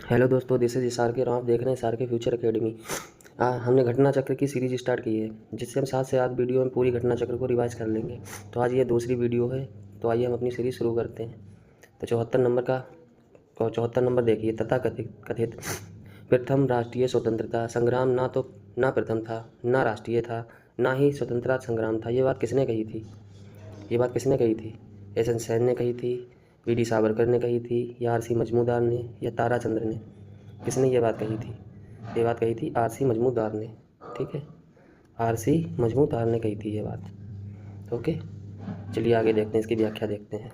Hello दोस्तों, this is SR के और आप देख रहे हैं एसआर के फ्यूचर एकेडमी। हमने घटना चक्र की सीरीज स्टार्ट की है, जिससे हम 7 से 8 वीडियो में पूरी घटना चक्र को रिवाइज कर लेंगे। तो आज ये दूसरी वीडियो है, तो आइए हम अपनी सीरीज शुरू करते हैं। तो 74 नंबर देखिए। तथा कथित कथित प्रथम राष्ट्रीय स्वतंत्रता संग्राम ना प्रथम था, ना राष्ट्रीय था, ना ही स्वतंत्रता संग्राम था। ये बात किसने कही थी? एस.एन. सेन ने कही थी, वी.डी. सावरकर ने कही थी, या आर.सी. मजमूदार ने, या ताराचंद्र ने? किसने ये बात कही थी? ये बात कही थी आर.सी. मजमूदार ने। ठीक है, आर.सी. मजमूदार ने कही थी ये बात। ओके, चलिए आगे देखते हैं, इसकी व्याख्या देखते हैं।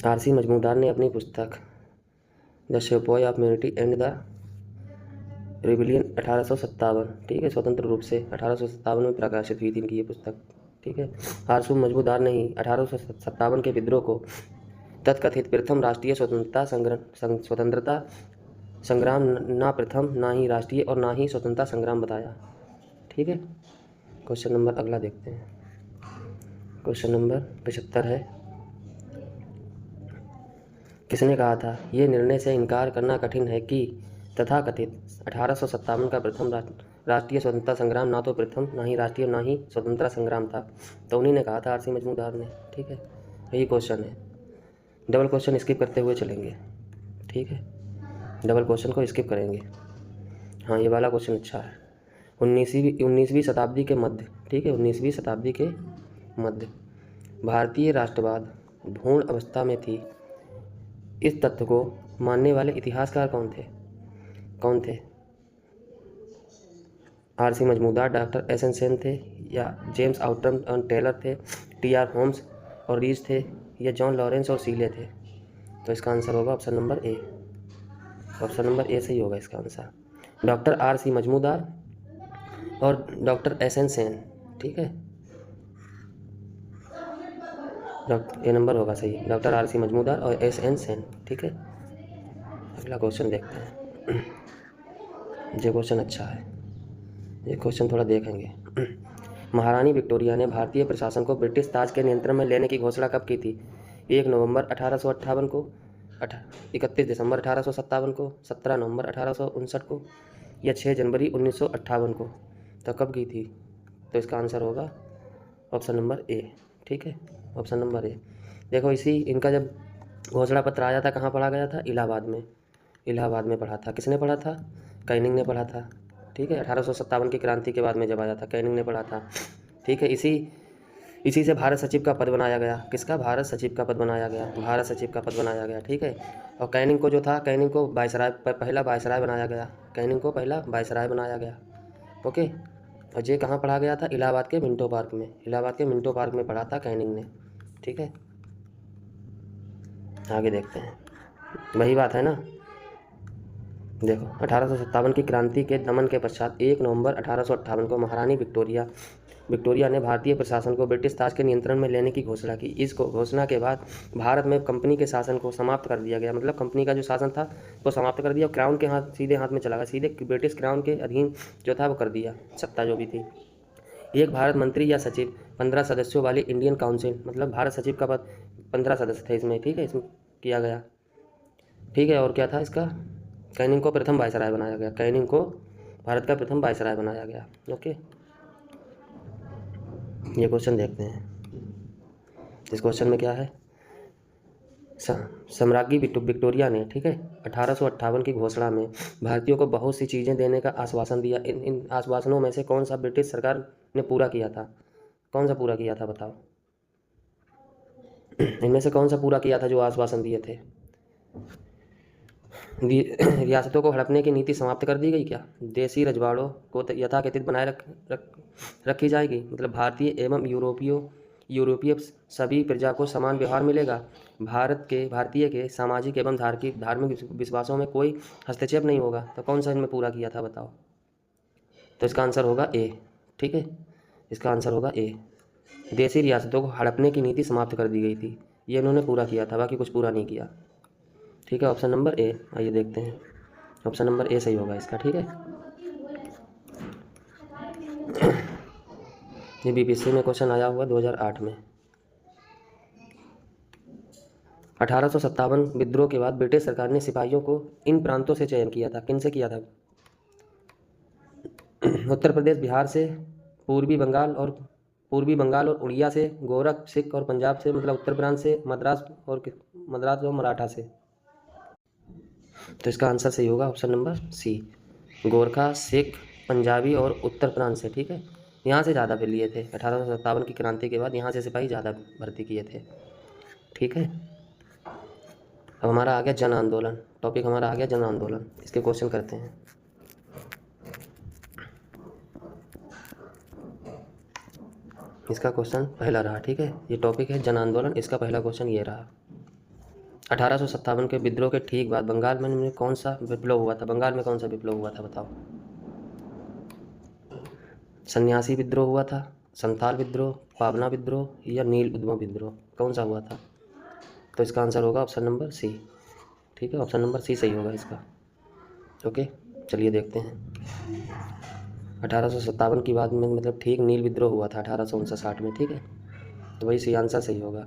आर.सी. मजमूदार ने अपनी पुस्तक the sepoy of unity and the rebellion 1857, ठीक है, स्वतंत्र रूप से 1857 में प्रकाशित हुई थी इनकी ये पुस्तक। ठीक है, आर.सी. मजमूदार ने ही 1857 के विद्रोह को तथकथित प्रथम राष्ट्रीय स्वतंत्रता संग्राम ना प्रथम, ना ही राष्ट्रीय और ना ही स्वतंत्रता संग्राम बताया। ठीक है, क्वेश्चन नंबर अगला देखते हैं। क्वेश्चन नंबर 75 है, किसने कहा था ये निर्णय से इनकार करना कठिन है कि तथाकथित 1857 का प्रथम राष्ट्रीय स्वतंत्रता संग्राम ना तो प्रथम, ना ही राष्ट्रीय, ना ही स्वतंत्रता संग्राम था? तो उन्हीं ने कहा था, आर.सी. मजमूदार ने। ठीक है, यही क्वेश्चन है। डबल क्वेश्चन स्किप करते हुए चलेंगे। ठीक है, डबल क्वेश्चन को स्किप करेंगे। हाँ, ये वाला क्वेश्चन अच्छा है। 19वीं शताब्दी के मध्य, ठीक है, 19वीं शताब्दी के मध्य भारतीय राष्ट्रवाद भ्रूण अवस्था में थी। इस तथ्य को मानने वाले इतिहासकार कौन थे? RC. Majumdar, doctor SN. Sen थे, या जेम्स आउटरम टेलर थे, टी.आर. होम्स और रीज थे, या जॉन लॉरेंस और सीले थे? तो इसका आंसर होगा option number A. Option number A सही होगा इसका आंसर। Doctor RC. मजमूदार और डॉक्टर एस.एन. सेन। ठीक है, ए नंबर होगा सही, डॉक्टर आर.सी. मजमूदार और एस.एन. सेन। ठीक है, अगला क्वेश्चन देखते हैं। ये क्वेश्चन अच्छा है, ये क्वेश्चन थोड़ा देखेंगे। महारानी विक्टोरिया ने भारतीय प्रशासन को ब्रिटिश ताज के नियंत्रण में लेने की घोषणा कब की थी? 1 नवंबर 1858 को, 31 दिसंबर 1857 को, 17 नवंबर 1859 को, या 6 जनवरी 1958 को? तो कब की थी? तो इसका आंसर होगा ऑप्शन नंबर ए। ठीक है, ऑप्शन नंबर ए। देखो, इनका जब घोषणा पत्र आया था, कहाँ पढ़ा गया था? इलाहाबाद में पढ़ा था। किसने पढ़ा था? कैनिंग ने पढ़ा था। ठीक है, 1857 की क्रांति के बाद में जब आया था, कैनिंग ने पढ़ा था। ठीक है, इसी से भारत सचिव का पद बनाया गया। किसका? भारत सचिव का पद बनाया गया। ठीक है, और कैनिंग को जो था, कैनिंग को पहला वायसराय बनाया गया। ओके, और ये कहाँ पढ़ा गया था? इलाहाबाद के मिंटो पार्क में पढ़ा था कैनिंग ने। ठीक है, आगे देखते हैं, वही बात है ना। देखो, 1857 की क्रांति के दमन के पश्चात 1 नवंबर 1858 को महारानी विक्टोरिया ने भारतीय प्रशासन को ब्रिटिश ताज के नियंत्रण में लेने की घोषणा की। इस घोषणा के बाद भारत में कंपनी के शासन को समाप्त कर दिया गया। मतलब कंपनी का जो शासन था वो समाप्त कर दिया, क्राउन के सीधे हाथ में चला गया, सीधे ब्रिटिश क्राउन के अधीन जो था वो कर दिया, सत्ता जो भी थी। एक भारत मंत्री या सचिव, 15 सदस्यों वाली इंडियन काउंसिल, मतलब भारत सचिव का पद 15 सदस्य थे इसमें। ठीक है, इसमें किया गया। ठीक है, और क्या था इसका? कैनिंग को प्रथम वायसराय बनाया गया। कैनिंग को भारत का प्रथम वायसराय बनाया गया। ओके, ये क्वेश्चन देखते हैं। इस क्वेश्चन में क्या है? सम्राज्ञी विक्टोरिया ने, ठीक है, 1858 की घोषणा में भारतीयों को बहुत सी चीज़ें देने का आश्वासन दिया। इन आश्वासनों में से कौन सा ब्रिटिश सरकार ने पूरा किया था? कौन सा पूरा किया था बताओ? इनमें से कौन सा पूरा किया था जो आश्वासन दिए थे? रियासतों को हड़पने की नीति समाप्त कर दी गई क्या? देसी रजवाड़ों को यथाकथित बनाए रखी जाएगी। मतलब भारतीय एवं यूरोपीय सभी प्रजा को समान व्यवहार मिलेगा। भारतीय के सामाजिक एवं धार्मिक विश्वासों में कोई हस्तक्षेप नहीं होगा। तो कौन सा इनमें पूरा किया था बताओ? तो इसका आंसर होगा ए। ठीक है, इसका आंसर होगा ए। देसी रियासतों को हड़पने की नीति समाप्त कर दी गई थी, ये इन्होंने पूरा किया था, बाकी कुछ पूरा नहीं किया। ठीक है, ऑप्शन नंबर ए। आइए देखते हैं, ऑप्शन नंबर ए सही होगा इसका। ठीक है, ये बीपीएससी में क्वेश्चन आया हुआ 2008 में। 1857 विद्रोह के बाद ब्रिटिश सरकार ने सिपाहियों को इन प्रांतों से चयन किया था। किन से किया था? उत्तर प्रदेश, बिहार से, पूर्वी बंगाल और उड़िया से, गोरख, सिख और पंजाब से, मतलब उत्तर प्रांत से, मद्रास और मराठा से। तो इसका आंसर सही होगा option number C, Gorkha, Sikh, Punjabi और उत्तर प्रांत से। ठीक है, यहाँ से ज़्यादा फिर लिए थे। 1857 की क्रांति के बाद यहाँ से सिपाही ज़्यादा भर्ती किए थे। ठीक है, अब हमारा आ गया जन आंदोलन। टॉपिक हमारा आ गया जन आंदोलन। इसके क्वेश्चन करते हैं। इसका क्वेश्चन पहला रहा। ठीक है, ये टॉपिक है जन आंदोलन। इसका पहला क्वेश्चन ये रहा। 1857 के विद्रोह के ठीक बाद बंगाल में कौन सा विप्लव हुआ था? बंगाल में कौन सा विप्लव हुआ था बताओ? सन्यासी विद्रोह हुआ था, संथाल विद्रोह, पावना विद्रोह या नील उद्यम विद्रोह? कौन सा हुआ था? तो इसका आंसर होगा ऑप्शन नंबर सी। ठीक है, ऑप्शन नंबर सी सही होगा इसका। ओके, चलिए देखते हैं। 1857 की बात में मतलब ठीक नील विद्रोह हुआ था 1859 में। ठीक है, तो वही सी आंसर सही होगा।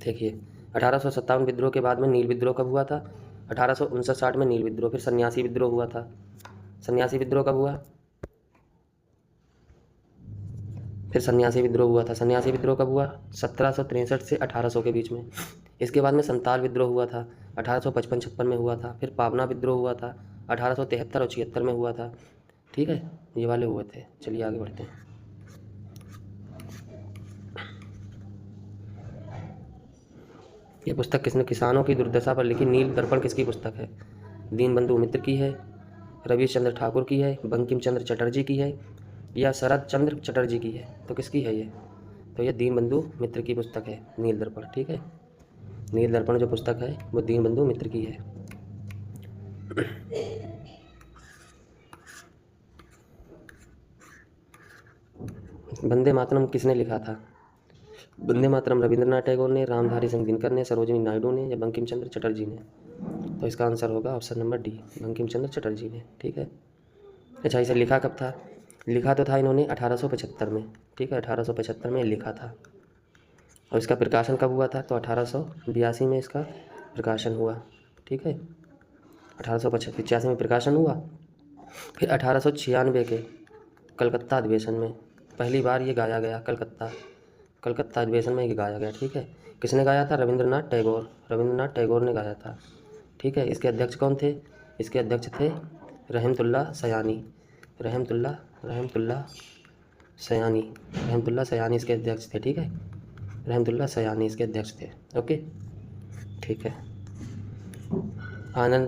देखिए, 1857 विद्रोह के बाद में नील विद्रोह कब हुआ था? 1859 में नील विद्रोह। फिर सन्यासी विद्रोह हुआ था। सन्यासी विद्रोह कब हुआ? फिर सन्यासी विद्रोह हुआ था। सन्यासी विद्रोह कब हुआ? 1763 से 1800 के बीच में। इसके बाद में संताल विद्रोह हुआ था, 1855-56 में हुआ था। फिर पावना विद्रोह हुआ था, 1873 और 76 में हुआ था। ठीक है, ये वाले हुए थे। चलिए आगे बढ़ते हैं। ये पुस्तक किसने? किसानों की दुर्दशा पर लिखी नील दर्पण किसकी पुस्तक है? दीनबंधु मित्र की है, रविश चंद्र ठाकुर की है, बंकिम चंद्र चटर्जी की है या शरद चंद्र चटर्जी की है? तो किसकी है ये? तो ये दीनबंधु मित्र की पुस्तक है, नील दर्पण। ठीक है, नील दर्पण जो पुस्तक है वो दीनबंधु मित्र की है। वंदे मातरम किसने लिखा था? वंदे मातरम रविंद्रनाथ टैगोर ने, रामधारी सिंह दिनकर ने, सरोजिनी नायडू ने या बंकिम चंद्र चटर्जी ने? तो इसका आंसर होगा option number D, Bankim Chandra Chatterjee ने। ठीक है, अच्छा इसे लिखा कब था? लिखा तो था इन्होंने 1875 में। ठीक है, 1875 में लिखा था। और इसका प्रकाशन कब हुआ था? तो 1882 में इसका प्रकाशन हुआ। ठीक है, 1885 में प्रकाशन हुआ। फिर 1896 के कलकत्ता अधिवेशन में पहली बार ये गाया गया। कलकत्ता अधिवेशन में ये गाया गया। ठीक है, किसने गाया था? रविंद्रनाथ टैगोर ने गाया था। ठीक है, इसके अध्यक्ष कौन थे? इसके अध्यक्ष थे रहमतुल्लाह सयानी इसके अध्यक्ष थे। ठीक है, रहमतुल्लाह सयानी इसके अध्यक्ष थे। ओके, ठीक है।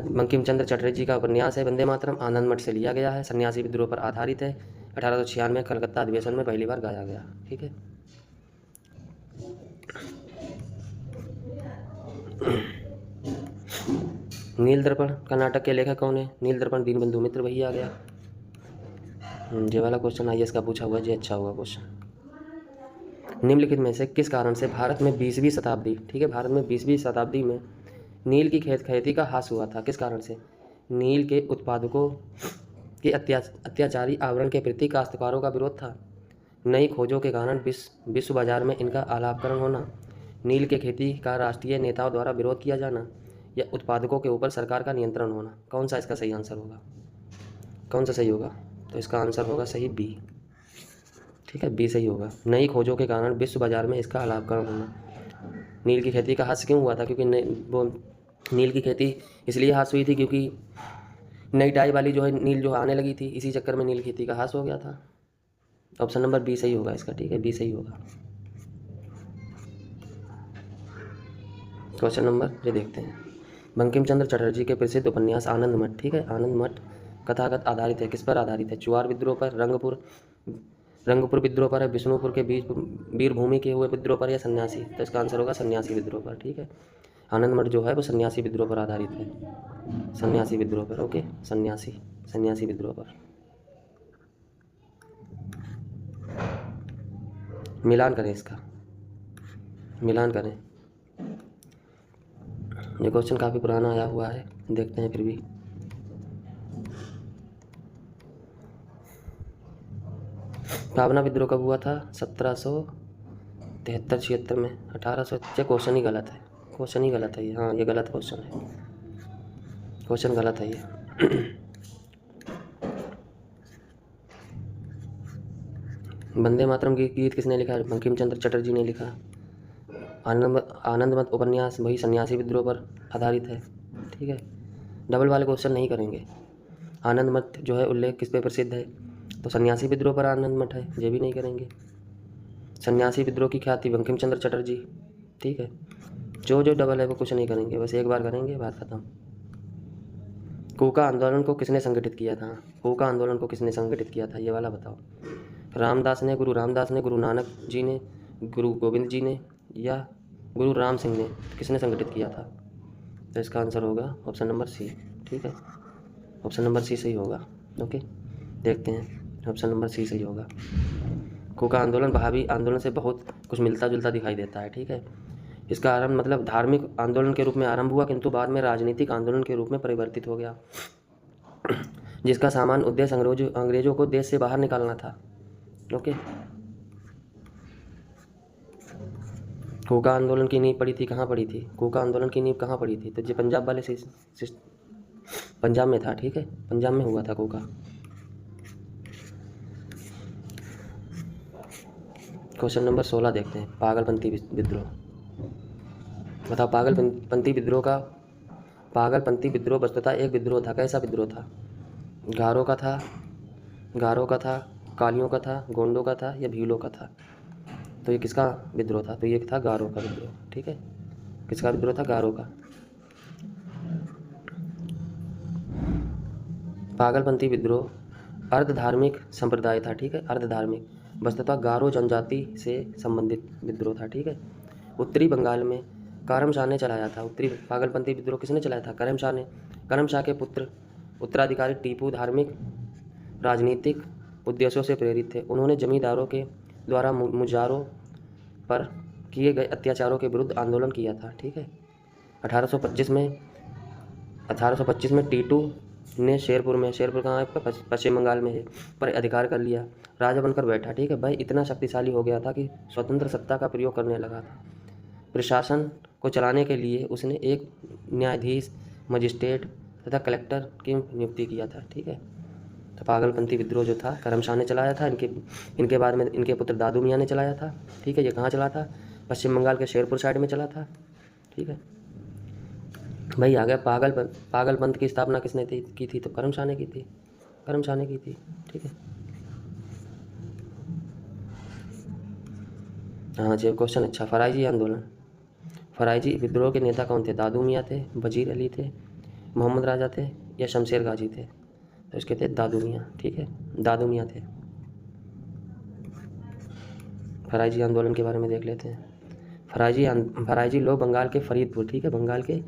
बंकिम चंद्र चटर्जी का उपन्यास है वंदे मातरम, आनंद मठ से लिया गया है, सन्यासी विद्रोह पर आधारित है, 1896 कलकत्ता अधिवेशन में पहली बार गाया गया। ठीक है, नील दर्पण का नाटक के लेखक कौन है? नील दर्पण दीनबंधु मित्र, वही आ गया। ये वाला क्वेश्चन IAS का पूछा हुआ है जी, अच्छा हुआ क्वेश्चन। निम्नलिखित में से किस कारण से भारत में 20वीं शताब्दी, ठीक है, भारत में 20वीं शताब्दी में नील की खेती का ह्रास हुआ था? किस कारण से? नील के उत्पादकों के अत्याचारी आवरण के प्रति काश्तकारों का विरोध था, नई खोजों के कारण विश्व बाजार में इनका आलापकरण होना, नील के खेती का राष्ट्रीय नेताओं द्वारा विरोध किया जाना या उत्पादकों के ऊपर सरकार का नियंत्रण होना? कौन सा इसका सही आंसर होगा? कौन सा सही होगा? तो इसका आंसर होगा सही बी। ठीक है, बी सही होगा। नई खोजों के कारण विश्व बाजार में इसका आलापकरण होना। नील की खेती का ह्रास क्यों हुआ था? क्योंकि वो नील की खेती इसलिए ह्रास हुई थी क्योंकि नई डाई वाली जो है नील जो आने लगी थी, इसी चक्कर में नील खेती का ह्रास हो गया था। ऑप्शन नंबर बी सही होगा इसका। ठीक है, बी सही होगा। क्वेश्चन नंबर ये देखते हैं। बंकिम चंद्र चटर्जी के प्रसिद्ध उपन्यास आनंद मठ, ठीक है, आनंद मठ कथागत आधारित है, किस पर आधारित है? चुआर विद्रोह पर, रंगपुर विद्रोह पर है, विष्णुपुर के बीच वीरभूमि के हुए विद्रोह पर या सन्यासी? तो इसका आंसर होगा सन्यासी विद्रोह पर। ठीक है, आनंद मठ जो है वो सन्यासी विद्रोह पर आधारित है, सन्यासी विद्रोह पर। ओके, सन्यासी विद्रोह पर। मिलान करें इसका, मिलान करें। ये क्वेश्चन काफ़ी पुराना आया हुआ है, देखते हैं फिर भी। पावना विद्रोह कब हुआ था? 1700 73 76 में 1800। क्वेश्चन ही गलत है, क्वेश्चन ही गलत है ये। हाँ ये गलत क्वेश्चन है, क्वेश्चन गलत है ये। वंदे मातरम गीत किसने लिखा है? बंकिम चंद्र चटर्जी ने लिखा। आनंदमत उपन्यास वही सन्यासी विद्रोह पर आधारित है, ठीक है। डबल वाले क्वेश्चन नहीं करेंगे। आनंदमत जो है उल्लेख किस पे प्रसिद्ध है? तो सन्यासी विद्रोह पर आनंदमठ है, ये भी नहीं करेंगे। सन्यासी विद्रोह की ख्याति बंकिम चंद्र चटर्जी, ठीक है। जो डबल है वो कुछ नहीं करेंगे, बस एक बार करेंगे, बात खत्म। कूका आंदोलन को किसने संगठित किया था? कूका आंदोलन को किसने संगठित किया था, ये वाला बताओ। रामदास ने, गुरु रामदास ने, गुरु नानक जी ने, गुरु गोविंद जी ने, या गुरु राम सिंह ने? किसने संगठित किया था? तो इसका आंसर होगा ऑप्शन नंबर सी, ठीक है। ऑप्शन नंबर सी सही होगा। ओके, देखते हैं, ऑप्शन नंबर सी सही होगा। कूका आंदोलन वहाबी आंदोलन से बहुत कुछ मिलता जुलता दिखाई देता है, ठीक है। इसका आरंभ मतलब धार्मिक आंदोलन के रूप में आरंभ हुआ, किंतु बाद में राजनीतिक आंदोलन के रूप में परिवर्तित हो गया, जिसका सामान्य उद्देश्य अंग्रेजों को देश से बाहर निकालना था। ओके, कूका आंदोलन की नींव पड़ी थी, कहाँ पड़ी थी? कूका आंदोलन की नींव कहाँ पड़ी थी? तो ये पंजाब वाले से पंजाब में था, ठीक है, पंजाब में हुआ था कूका। क्वेश्चन नंबर 16 देखते हैं, पागलपंथी विद्रोह। बताओ, पागलपंथी विद्रोह वस्तुतः एक विद्रोह था। कैसा विद्रोह था? गारो का था, कालियों का था, गोंडों का था, या भीलों का था? तो ये किसका विद्रोह था? तो ये था गारो का विद्रोह, ठीक है। किसका विद्रोह था? गारो का। पागलपंथी विद्रोह अर्ध धार्मिक संप्रदाय था, ठीक है, अर्ध धार्मिक, वस्तुतः गारो जनजाति से संबंधित विद्रोह था, ठीक है। उत्तरी बंगाल में करमशाह ने चलाया था। उत्तरी पागलपंथी विद्रोह किसने चलाया था? करमशाह ने। करमशाह के पुत्र उत्तराधिकारी टीपू धार्मिक राजनीतिक उद्देश्यों से प्रेरित थे। उन्होंने जमींदारों के द्वारा मुजारों पर किए गए अत्याचारों के विरुद्ध आंदोलन किया था, ठीक है। 1825 में टीटू ने शेरपुर कहाँ है? पश्चिम बंगाल में है, पर अधिकार कर लिया, राजा बनकर बैठा, ठीक है। भाई इतना शक्तिशाली हो गया था कि स्वतंत्र सत्ता का प्रयोग करने लगा था। प्रशासन को चलाने के लिए उसने एक न्यायाधीश, मजिस्ट्रेट तथा कलेक्टर की नियुक्ति किया था, ठीक है। तो पागलपंथी विद्रोह जो था करमशाह ने चलाया था, इनके बाद में इनके पुत्र दादू मियाँ ने चलाया था, ठीक है। ये कहाँ चला था? पश्चिम बंगाल के शेरपुर साइड में चला था, ठीक है। भाई आ गया पागलपंथ की स्थापना किसने की थी? तो करमशाह ने की थी, ठीक है। हाँ जी, क्वेश्चन अच्छा। फराइजी विद्रोह के नेता कौन थे? दादू मियाँ थे, वजीर अली थे, मोहम्मद राजा थे, या शमशेर गाजी थे? तो इसके थे दादू मियाँ, ठीक है, दादू मियाँ थे। फराइजी आंदोलन के बारे में देख लेते हैं। फराइजी लोग बंगाल के फरीदपुर, ठीक है, बंगाल के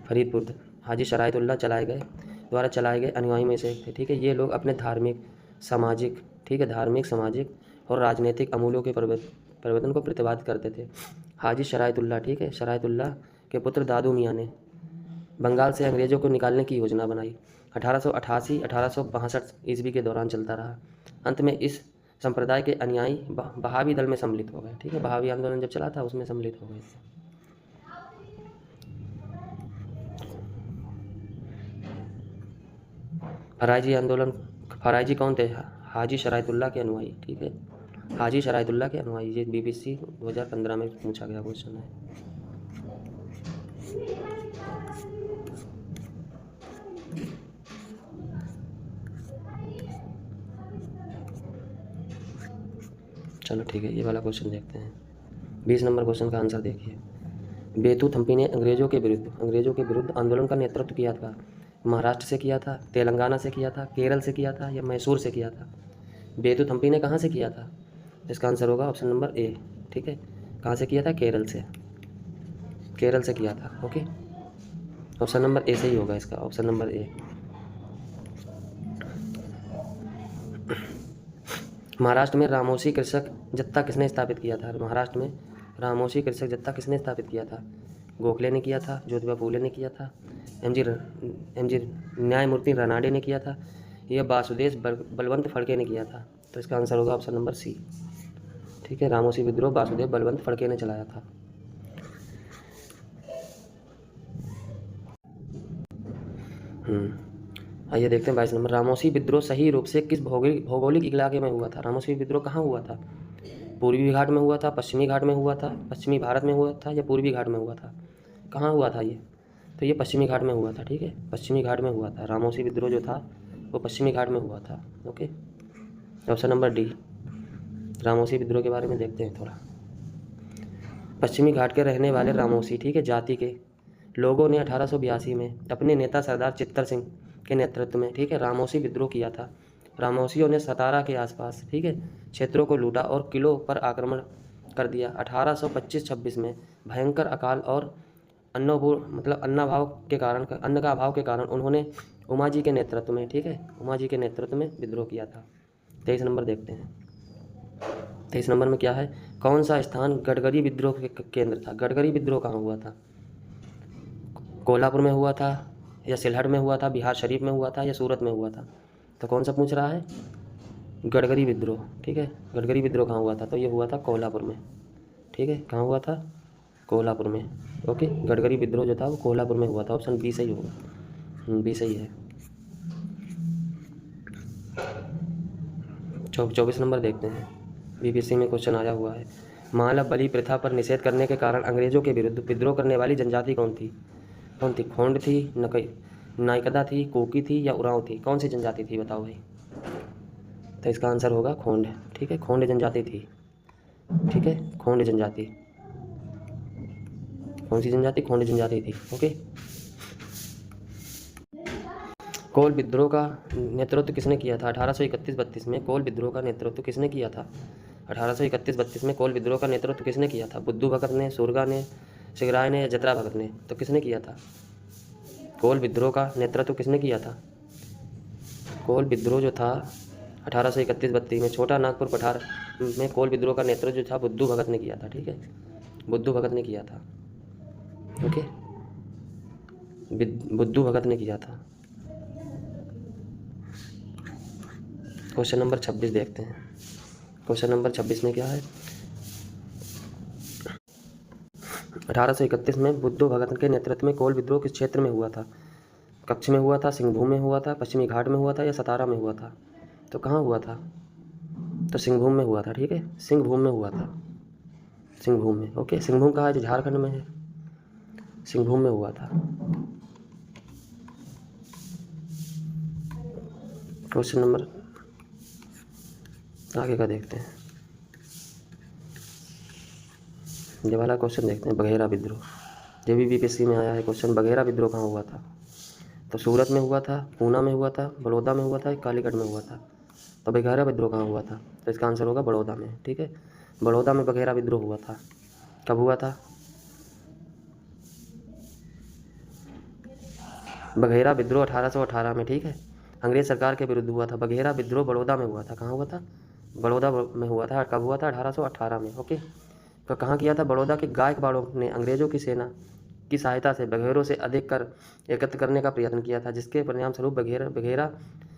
फरीदपुर हाजी शरायतुल्लाह द्वारा चलाए गए अनुयायी में से एक थे, ठीक है। ये लोग अपने धार्मिक, सामाजिक, ठीक है, धार्मिक, सामाजिक और राजनीतिक अमूल्यों के परिवर्तन को प्रतिपादित करते थे। हाजी शरायतुल्लाह, ठीक है, शरायतुल्लाह के पुत्र दादू मियाँ ने बंगाल से अंग्रेज़ों को निकालने की योजना बनाई। 1862 ईस्वी के दौरान चलता रहा। अंत में इस संप्रदाय के अनुयायी बहावी दल में सम्मिलित हो गए, ठीक है। बहावी आंदोलन जब चला था उसमें सम्मिलित हो गए थे। फराइजी कौन थे? हाजी शरायतुल्लाह के अनुयायी, ठीक है, हाजी शरायतुल्लाह के अनुयायी। ये BBC 2015 में पूछा गया क्वेश्चन है। चलो ठीक है, ये वाला क्वेश्चन देखते हैं। 20 नंबर क्वेश्चन का आंसर देखिए। बेतू थम्पी ने अंग्रेजों के विरुद्ध आंदोलन का नेतृत्व किया था। महाराष्ट्र से किया था, तेलंगाना से किया था, केरल से किया था, या मैसूर से किया था? बेतू थम्पी ने कहाँ से किया था? इसका आंसर होगा ऑप्शन नंबर ए, ठीक है। कहाँ से किया था? केरल से किया था, ओके। ऑप्शन नंबर ए सही होगा इसका, ऑप्शन नंबर ए। महाराष्ट्र में रामोशी कृषक जत्था किसने स्थापित किया था? महाराष्ट्र में रामोशी कृषक जत्था किसने स्थापित किया था? गोखले ने किया था, ज्योतिबा फूले ने किया था, एम जी न्यायमूर्ति रनाडे ने किया था, या वासुदेव बलवंत फड़के ने किया था? तो इसका आंसर होगा ऑप्शन नंबर सी, ठीक है, रामोसी विद्रोह वासुदेव बलवंत फड़के ने चलाया था। आइए देखते हैं 22 नंबर, रामोसी विद्रोह सही रूप से किस भौगोलिक इलाके में हुआ था? रामोसी विद्रोह कहाँ हुआ था? पूर्वी घाट में हुआ था, पश्चिमी घाट में हुआ था, पश्चिमी भारत में हुआ था, या पूर्वी घाट में हुआ था? कहाँ हुआ था ये? तो ये पश्चिमी घाट में हुआ था। ठीक है, पश्चिमी घाट में हुआ था। रामोसी विद्रोह जो था वो पश्चिमी घाट में हुआ था। Okay, option number D. Ramoshi विद्रोह के बारे में देखते हैं थोड़ा। पश्चिमी घाट के रहने वाले रामोसी, ठीक है, जाति के लोगों ने 1882 में अपने नेता सरदार चित्तर सिंह के नेतृत्व में, ठीक है, रामोसी विद्रोह किया था। रामोसियों ने सतारा के आसपास, ठीक है, क्षेत्रों को लूटा और किलों पर आक्रमण कर दिया। 1825-26 में भयंकर अकाल और अन्न का अभाव के कारण उन्होंने उमा जी के नेतृत्व में, ठीक है, उमा जी के नेतृत्व में विद्रोह किया था। 23 नंबर देखते हैं। 23 नंबर में क्या है? कौन सा स्थान गडगरी विद्रोह के केंद्र था? गडगरी विद्रोह कहाँ हुआ था? कोल्हापुर में हुआ था, या सिलहट में हुआ था, बिहार शरीफ में हुआ था, या सूरत में हुआ था? तो कौन सा पूछ रहा है? गडगरी विद्रोह। ठीक है, गडगरी विद्रोह कहाँ हुआ था? तो ये हुआ था कोल्हापुर में। ठीक है, कहाँ हुआ था? कोल्हापुर में। ओके, गडगरी विद्रोह जो था वो कोल्हापुर में हुआ था। ऑप्शन बी सही होगा, बी सही है। 24 नंबर देखते हैं, बीबीसी में क्वेश्चन आया हुआ है। माला बलि प्रथा पर निषेध करने के कारण अंग्रेजों के विरुद्ध विद्रोह करने वाली जनजाति कौन थी? खोंड थी, नायकदा थी, कोकी थी, या उरांव थी? कौन सी जनजाति थी बताओ भाई? तो इसका आंसर होगा खोंड। ठीक है, खोंड जनजाति थी। ठीक है, खोंड जनजाति। कौन सी जनजाति? खोंड जनजाति थी। ओके, कोल विद्रोह का नेतृत्व किसने किया था? 1831-32 में कोल विद्रोह का नेतृत्व किसने किया था? 1831-32 में कोल विद्रोह का नेतृत्व किसने किया था? बुद्धू भगत ने, सुरगा ने, सिगराय ने, या जतरा भगत ने? तो किसने किया था? कोल विद्रोह का नेतृत्व किसने किया था? कोल विद्रोह जो था 1831-32 में छोटा नागपुर पठार में कोल विद्रोह का नेतृत्व जो था बुद्धू भगत ने किया था। ठीक है, बुद्धू भगत ने किया था। ओके, बुद्धू भगत ने किया था। क्वेश्चन नंबर 26 देखते हैं। क्वेश्चन नंबर 26 में क्या है? 1831 में बुद्धू भगत के नेतृत्व में कोल विद्रोह किस क्षेत्र में हुआ था? कच्छ में हुआ था, सिंहभूम में हुआ था, पश्चिमी घाट में हुआ था, या सतारा में हुआ था? तो कहाँ हुआ था? तो सिंहभूम में हुआ था। ठीक है, सिंहभूम में हुआ था, सिंहभूम में। ओके, सिंहभूम कहाँ है? जो झारखंड में है, सिंहभूम में हुआ था। क्वेश्चन नंबर आगे का देखते हैं। ये वाला क्वेश्चन देखते हैं, बघेरा विद्रोह। ये भी बीपीएससी में आया है क्वेश्चन। बघेरा विद्रोह कहाँ हुआ था? तो सूरत में हुआ था, पूना में हुआ था, बड़ौदा में हुआ था, कालीगढ़ में हुआ था? तो बघेरा विद्रोह कहाँ हुआ था? तो इसका आंसर होगा बड़ौदा में। ठीक है, बड़ौदा में बघेरा विद्रोह हुआ था। कब हुआ था? बघेरा विद्रोह 1818 में, ठीक है, अंग्रेज सरकार के विरुद्ध हुआ था। बघेरा विद्रोह बड़ौदा में हुआ था। कहाँ हुआ था? बड़ौदा में हुआ था। कब हुआ था? 1818 में। ओके, तो कहाँ किया था? बड़ौदा के गायकवाड़ों ने अंग्रेजों की सेना की सहायता से बघेरों से अधिक कर एकत्र करने का प्रयत्न किया था, जिसके परिणाम स्वरूप बघेरा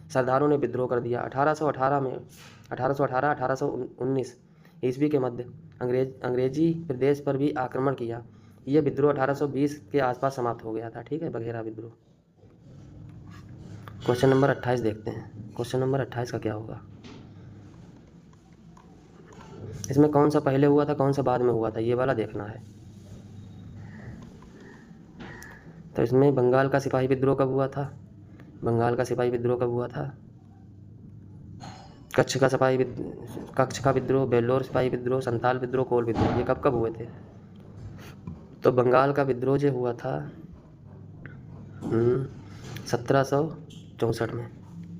सरदारों ने विद्रोह कर दिया। 1819 ईस्वी के मध्य अंग्रेजी प्रदेश पर भी आक्रमण किया। यह विद्रोह 1820 के आसपास समाप्त हो गया था। ठीक है, बघेरा विद्रोह। क्वेश्चन नंबर 28 देखते हैं। क्वेश्चन नंबर 28 का क्या होगा? इसमें कौन सा पहले हुआ था, कौन सा बाद में हुआ था, ये वाला देखना है। तो इसमें बंगाल का सिपाही विद्रोह कब हुआ था? बंगाल का सिपाही विद्रोह कब हुआ था? कच्छ का विद्रोह, बेल्लोर सिपाही विद्रोह, संताल विद्रोह, कोल विद्रोह, ये कब कब हुए थे? तो बंगाल का विद्रोह जो हुआ था 1764 में।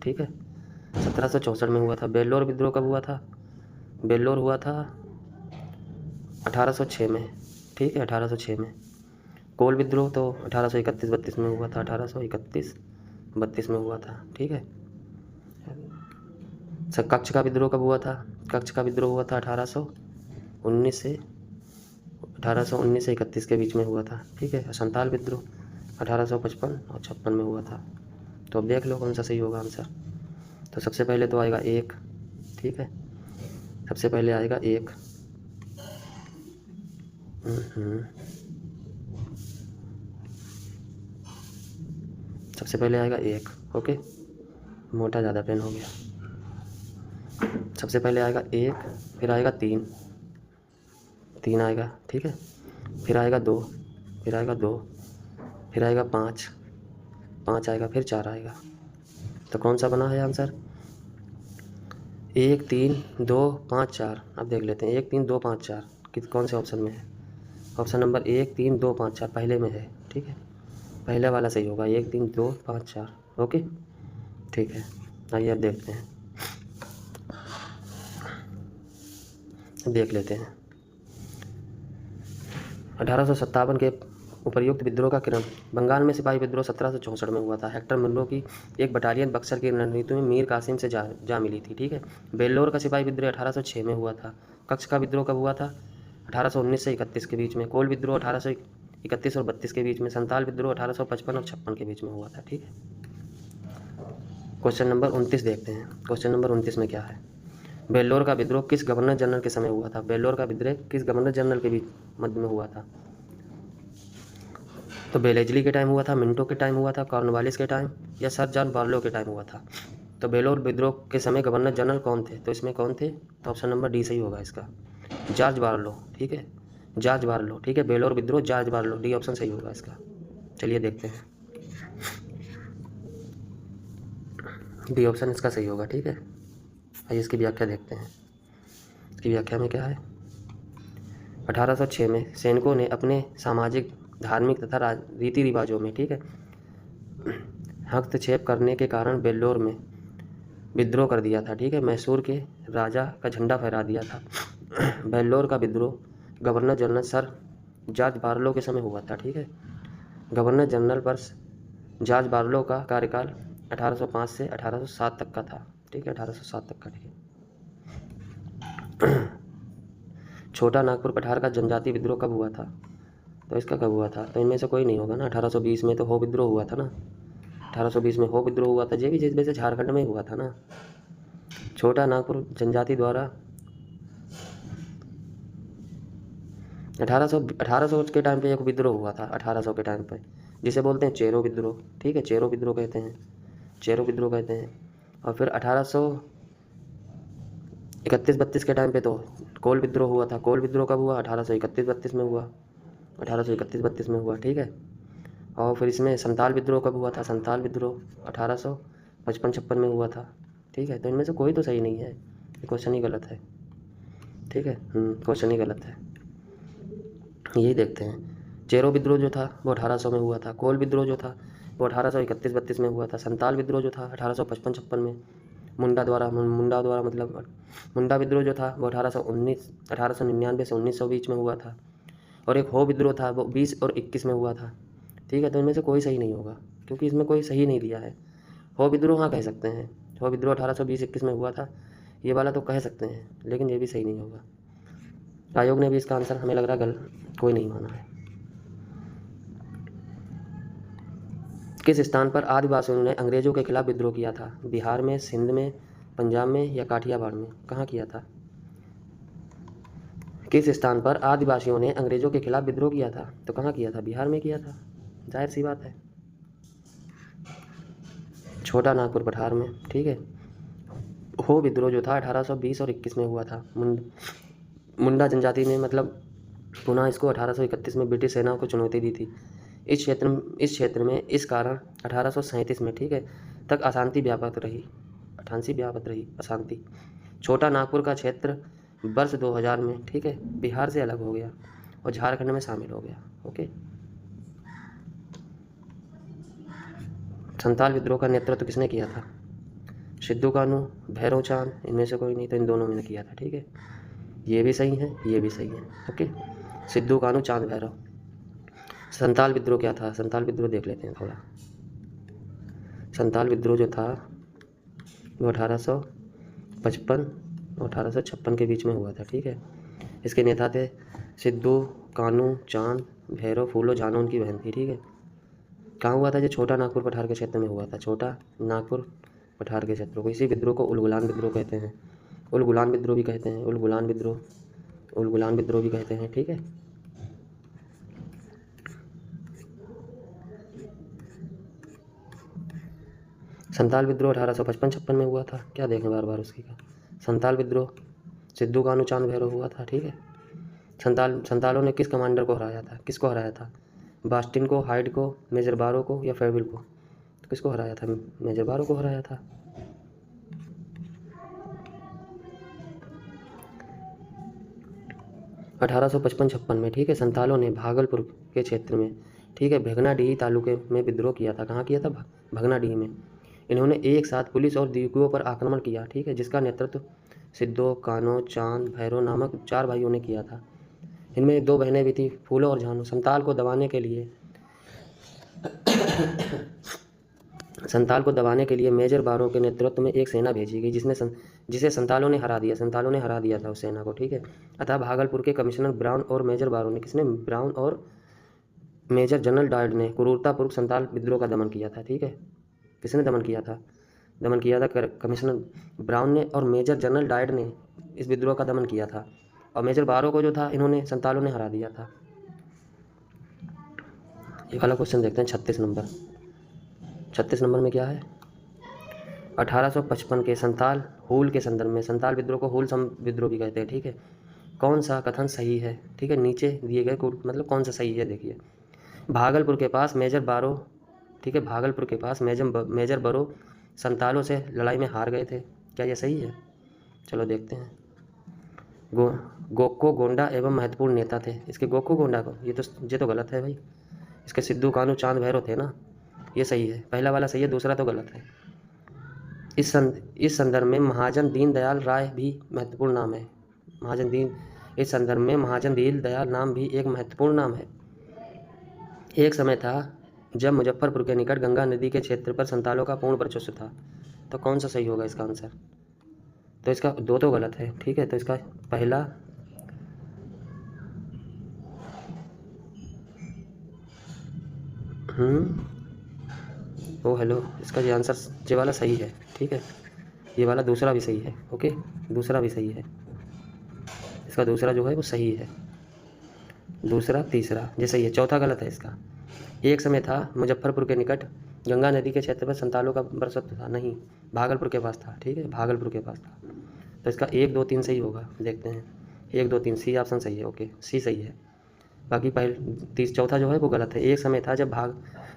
ठीक है, 1764 में हुआ था। बेल्लोर विद्रोह कब हुआ था? बेल्लोर हुआ था 1806 में। ठीक है, 1806 में। कोल विद्रोह तो 1831-32 में हुआ था। 1831-32 में हुआ था। ठीक है, कच्छ का विद्रोह कब हुआ था? कच्छ का विद्रोह हुआ था 1819 से 31 के बीच में हुआ था। ठीक है, संताल विद्रोह 1855 और 56 में हुआ था। तो अब देख लो कौन सा सही होगा आंसर। तो सबसे पहले तो आएगा 1। ठीक है, सबसे पहले आएगा 1, सबसे पहले आएगा 1, ओके, मोटा ज़्यादा पेन हो गया। सबसे पहले आएगा 1, फिर आएगा 3 आएगा, ठीक है, फिर आएगा 2, फिर आएगा 2, फिर आएगा 5 आएगा, फिर 4 आएगा। तो कौन सा बना है आंसर? 1 3 2 5 4। अब देख लेते हैं 1 3 2 5 4 किस कौन से ऑप्शन में है। ऑप्शन नंबर 1 3 2 5 4 पहले में है, ठीक है, पहले वाला सही होगा, 1 3 2 5 4, ओके, ठीक है। आइए अब देखते हैं, देख लेते हैं। 1857 के उपर्युक्त विद्रोह का क्रम। बंगाल में सिपाही विद्रोह 1764 में हुआ था। हेक्टर मुन्रो की एक बटालियन बक्सर की रणनीति में मीर कासिम से जा मिली थी, ठीक है। बेल्लोर का सिपाही विद्रोह 1806 में हुआ था। कच्छ का विद्रोह कब हुआ था? 1819 से 31 के बीच में। कोल विद्रोह 1831 और 32 के बीच में। संताल विद्रोह 1855 और 56 के बीच में हुआ था, ठीक है। क्वेश्चन नंबर 29 देखते हैं। क्वेश्चन नंबर 29 में क्या है? बेल्लोर का विद्रोह किस गवर्नर जनरल के समय हुआ था? बेल्लोर का विद्रोह किस गवर्नर जनरल के बीच मध्य में हुआ था? तो बेलेजली के टाइम हुआ था, मिंटो के टाइम हुआ था, कॉर्नवालिस के टाइम, या सर जॉन बार्लो के टाइम हुआ था? तो बेल्लोर विद्रोह के समय गवर्नर जनरल कौन थे? तो इसमें कौन थे? तो ऑप्शन नंबर डी सही होगा इसका, जॉर्ज बार्लो, ठीक है, जॉर्ज बार्लो, ठीक है। बेल्लोर विद्रोह जॉर्ज बार्लो, डी ऑप्शन सही होगा इसका। चलिए देखते हैं, डी ऑप्शन इसका सही होगा, ठीक है। आइए इसकी व्याख्या देखते हैं। इसकी व्याख्या में क्या है? 1806 में सैनिकों ने अपने सामाजिक, धार्मिक तथा रीति रिवाजों में, ठीक है, हस्तक्षेप करने के कारण बेल्लोर में विद्रोह कर दिया था, ठीक है। मैसूर के राजा का झंडा फहरा दिया था। बेल्लोर का विद्रोह governor general sir George Barlow के समय हुआ था, ठीक है। गवर्नर जनरल पर जॉर्ज बार्लो का कार्यकाल 1805 से 1807 तक का था, ठीक है, 1807 तक का, ठीक है। छोटा नागपुर पठार का जनजातीय विद्रोह कब हुआ था? तो इसका कब हुआ था? तो इनमें से कोई नहीं होगा ना। 1820 में तो हो विद्रोह हुआ था ना, 1820 में हो विद्रोह हुआ था, ये भी जिस वजह से झारखंड में हुआ था ना। छोटा नागपुर जनजाति द्वारा 1800 के टाइम पे एक विद्रोह हुआ था, 1800 के टाइम पे, जिसे बोलते हैं चेरो विद्रोह, ठीक है, चेरो विद्रोह कहते हैं, चेरो विद्रोह कहते हैं। और फिर 1831-32 के टाइम पे तो कोल विद्रोह हुआ था। कोल विद्रोह कब हुआ? 1831-32 में हुआ, 1831-32 में हुआ, ठीक है। और फिर इसमें संताल विद्रोह कब हुआ था? संताल विद्रोह 1855-56 में हुआ था, ठीक है। तो इनमें से कोई तो सही नहीं है, ये क्वेश्चन ही गलत है, ठीक है, क्वेश्चन ही गलत है। यही देखते हैं। चेरो विद्रोह जो था वो 1800 में हुआ था। कोल विद्रोह जो था वो 1831-32 में हुआ था। संताल विद्रोह जो था 1855-56 में मुंडा द्वारा मतलब मुंडा विद्रोह जो था वो 1899 से 1900 बीच में हुआ था। और एक हो विद्रोह था वो 20 और 21 में हुआ था, ठीक है। तो इनमें से कोई सही नहीं होगा, क्योंकि इसमें कोई सही नहीं दिया है। हो विद्रोह हाँ कह सकते हैं, हो विद्रोह 1820-21 में हुआ था, ये वाला तो कह सकते हैं, लेकिन ये भी सही नहीं होगा। आयोग ने भी इसका आंसर हमें लग रहा गलत कोई नहीं माना है। किस स्थान पर आदिवासियों ने अंग्रेजों के खिलाफ विद्रोह किया था? बिहार में, सिंध में, पंजाब में, या काठियावाड़ में? कहाँ किया था? किस स्थान पर आदिवासियों ने अंग्रेजों के खिलाफ विद्रोह किया था? तो कहाँ किया था? बिहार में किया था, जाहिर सी बात है, छोटा नागपुर पठार में, ठीक है। हो विद्रोह जो था 1820 और 21 में हुआ था। मुंडा जनजाति ने मतलब पुनः इसको 1831 में ब्रिटिश सेना को चुनौती दी थी। इस क्षेत्र में इस कारण 1837 में, ठीक है, तक अशांति व्यापक रही, अशांति। छोटा नागपुर का क्षेत्र वर्ष 2000 में, ठीक है, बिहार से अलग हो गया और झारखंड में शामिल हो गया, ओके। संताल विद्रोह का नेतृत्व किसने किया था? सिद्धू कानू, भैरव चांद, इनमें से कोई नहीं, तो इन दोनों में ने किया था, ठीक है। ये भी सही है, ये भी सही है, ओके। सिद्धू कानू, चांद भैरव। संताल विद्रोह क्या था? संताल विद्रोह देख लेते हैं थोड़ा। संताल विद्रोह जो था वो 1855 और 1856 के बीच में हुआ था, ठीक है। इसके नेता थे सिद्धू कानू, चांद भैरव, फूलो झानो उनकी बहन थी, ठीक है। कहाँ हुआ था? जो छोटा नागपुर पठार के क्षेत्र में हुआ था, छोटा नागपुर पठार के क्षेत्र को। इसी विद्रोह को उलगुलान विद्रोह कहते हैं, उलगुलान विद्रोह भी कहते हैं, उलगुलान विद्रोह भी कहते हैं, ठीक है। संताल विद्रोह 1855-56 में हुआ था, क्या देखें बार बार उसकी का। संताल विद्रोह सिद्धू कानू चांद भैरव हुआ था, ठीक है। संतालों ने किस कमांडर को हराया था, किसको हराया था? बास्टिन को, हाइड को, मेजर बारो को या फेरविल को? तो किसको हराया था? मेजर बारो को हराया था। अठारह सौ 55-56 में, ठीक है, संतालों ने भागलपुर के क्षेत्र में, ठीक है, भगनाडीही तालुके में विद्रोह किया था। कहाँ किया था? भगनाडीही में। इन्होंने एक साथ पुलिस और दिगुओं पर आक्रमण किया, ठीक है, जिसका नेतृत्व सिद्धो, कान्हो, चांद भैरव नामक 4 भाइयों ने किया था। इनमें 2 बहनें भी थी, फूलो और झानो। संताल को दबाने के लिए मेजर बारो के नेतृत्व में एक सेना भेजी गई, जिसे संतालों ने हरा दिया था उस सेना को, ठीक है। अतः भागलपुर के कमिश्नर ब्राउन और मेजर बारो ने, किसने? ब्राउन और मेजर जनरल डायड ने क्रूरतापूर्वक संताल विद्रोह का दमन किया था, ठीक है। किसने दमन किया था? कमिश्नर ब्राउन ने और मेजर जनरल डायड ने इस विद्रोह का दमन किया था। और मेजर बारो को जो था, इन्होंने संतालों ने हरा दिया था। ये वाला क्वेश्चन देखते हैं 36 नंबर। 36 नंबर में क्या है? 1855 के संताल हूल के संदर्भ में, संताल विद्रोह को हूल विद्रोह भी कहते हैं, ठीक है। कौन सा कथन सही है? ठीक है, नीचे दिए गए मतलब कौन सा सही है, देखिए। भागलपुर के पास मेजर बारो, ठीक है, भागलपुर के पास मेजर बारो संतालों से लड़ाई में हार गए थे, क्या यह सही है? चलो देखते हैं। गोको गोंडा एवं महत्वपूर्ण नेता थे। इसके गोको गोंडा को, ये तो गलत है भाई। इसके सिद्धू कानू चांद भैरव थे ना, ये सही है। पहला वाला सही है, दूसरा तो गलत है। इस संदर्भ में महाजन दीनदयाल राय भी महत्वपूर्ण नाम है। इस संदर्भ में महाजन दीनदयाल नाम भी एक महत्वपूर्ण नाम है। एक समय था जब मुजफ्फरपुर के निकट गंगा नदी के क्षेत्र पर संतालों का पूर्ण वर्चस्व था। तो कौन सा सही होगा इसका आंसर? तो इसका 2 तो गलत है, ठीक है। तो इसका पहला हेलो, इसका ये आंसर ये वाला सही है, ठीक है। ये वाला दूसरा भी सही है, ओके, दूसरा भी सही है। इसका दूसरा जो है वो सही है, दूसरा तीसरा ये सही है, चौथा गलत है इसका। एक समय था मुजफ्फरपुर के निकट गंगा नदी के क्षेत्र पर संतालों का वर्चस्व था, नहीं, भागलपुर के पास था, ठीक है, भागलपुर के पास था। तो इसका 1 2 3 सही होगा, देखते हैं। 1 2 3 सी ऑप्शन सही है, ओके, सी सही है। बाकी चौथा जो है वो गलत है। एक समय था जब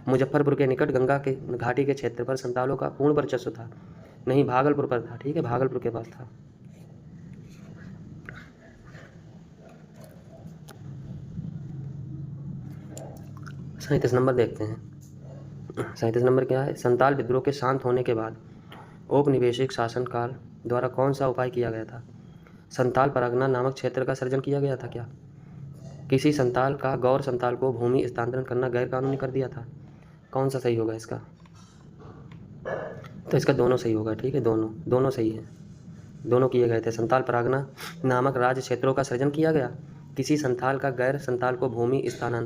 मुजफ्फरपुर के निकट गंगा के घाटी के क्षेत्र पर संतालों का पूर्ण वर्चस्व था, नहीं, भागलपुर पर था, ठीक है, भागलपुर के पास था। सैंतीस नंबर देखते हैं। 37 नंबर क्या है? संताल विद्रोह के शांत होने के बाद औपनिवेशिक शासनकाल द्वारा कौन सा उपाय किया गया था? संताल परगना नामक क्षेत्र का सृजन किया गया था क्या? किसी संताल का गौर संताल को भूमि स्थानांतरण करना गैर कानूनी कर दिया था? कौन सा सही होगा इसका? तो इसका दोनों सही होगा, ठीक है, दोनों सही है, दोनों किए गए थे। संताल परगना नामक राज्य क्षेत्रों का सृजन किया गया, किसी संताल का गैर संताल को भूमि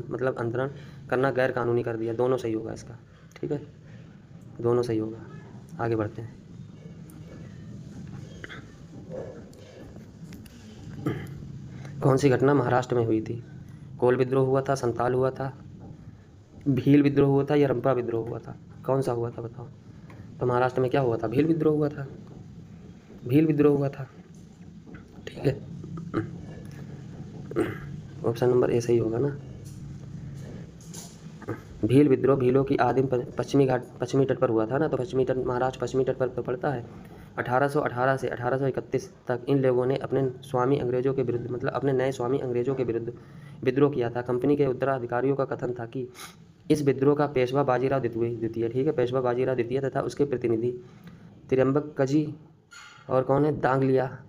मतलब अंतरण करना गैर कानूनी कर दिया, दोनों सही होगा इसका, ठीक है, दोनों सही होगा। आगे बढ़ते हैं। कौन सी घटना महाराष्ट्र में हुई थी? कोल विद्रोह हुआ था, संताल हुआ था, भील विद्रोह हुआ था या रंपा विद्रोह हुआ था? कौन सा हुआ था बताओ? तो महाराष्ट्र में क्या हुआ था? भील विद्रोह हुआ था, भील विद्रोह हुआ था, ठीक है। ऑप्शन नंबर ए सही होगा ना। भील विद्रोह भीलों की आदिम पश्चिमी तट पर हुआ था ना, तो पश्चिमी तट, महाराष्ट्र पश्चिमी तट पर पड़ता है। 1818 से 1831 तक इन लोगों ने अपने स्वामी अंग्रेजों के विरुद्ध, मतलब अपने नए स्वामी अंग्रेजों के विरुद्ध विद्रोह किया था। कंपनी के उत्तराधिकारियों का कथन था कि इस विद्रोह का पेशवा बाजीराव द्वितीय, ठीक है, पेशवा बाजीराव द्वितीय तथा उसके प्रतिनिधि त्र्यंबकजी और कौन है?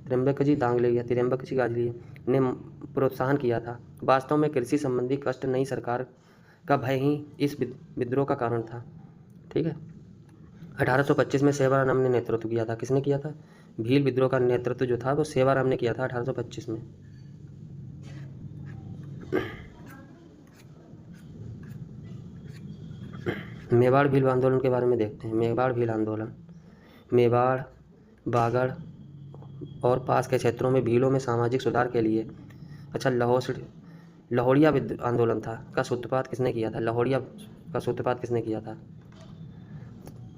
त्र्यंबकजी गाजलिया ने प्रोत्साहन किया था। वास्तव में कृषि संबंधी कष्ट नई सरकार का भय ही इस विद्रोह का कारण था, ठीक है। 1825 में सेवाराम ने नेतृत्व किया था। किसने किया था? भील विद्रोह का नेतृत्व जो था वो सेवाराम ने किया था 1825 में। मेवाड़ भील आंदोलन के बारे में देखते हैं। मेवाड़ भील आंदोलन, मेवाड़, बागड़ और पास के क्षेत्रों में भीलों में सामाजिक सुधार के लिए, अच्छा, लाहौरिया आंदोलन था, का सूत्रपात किसने किया था? लाहौरिया का सूत्रपात किसने किया था?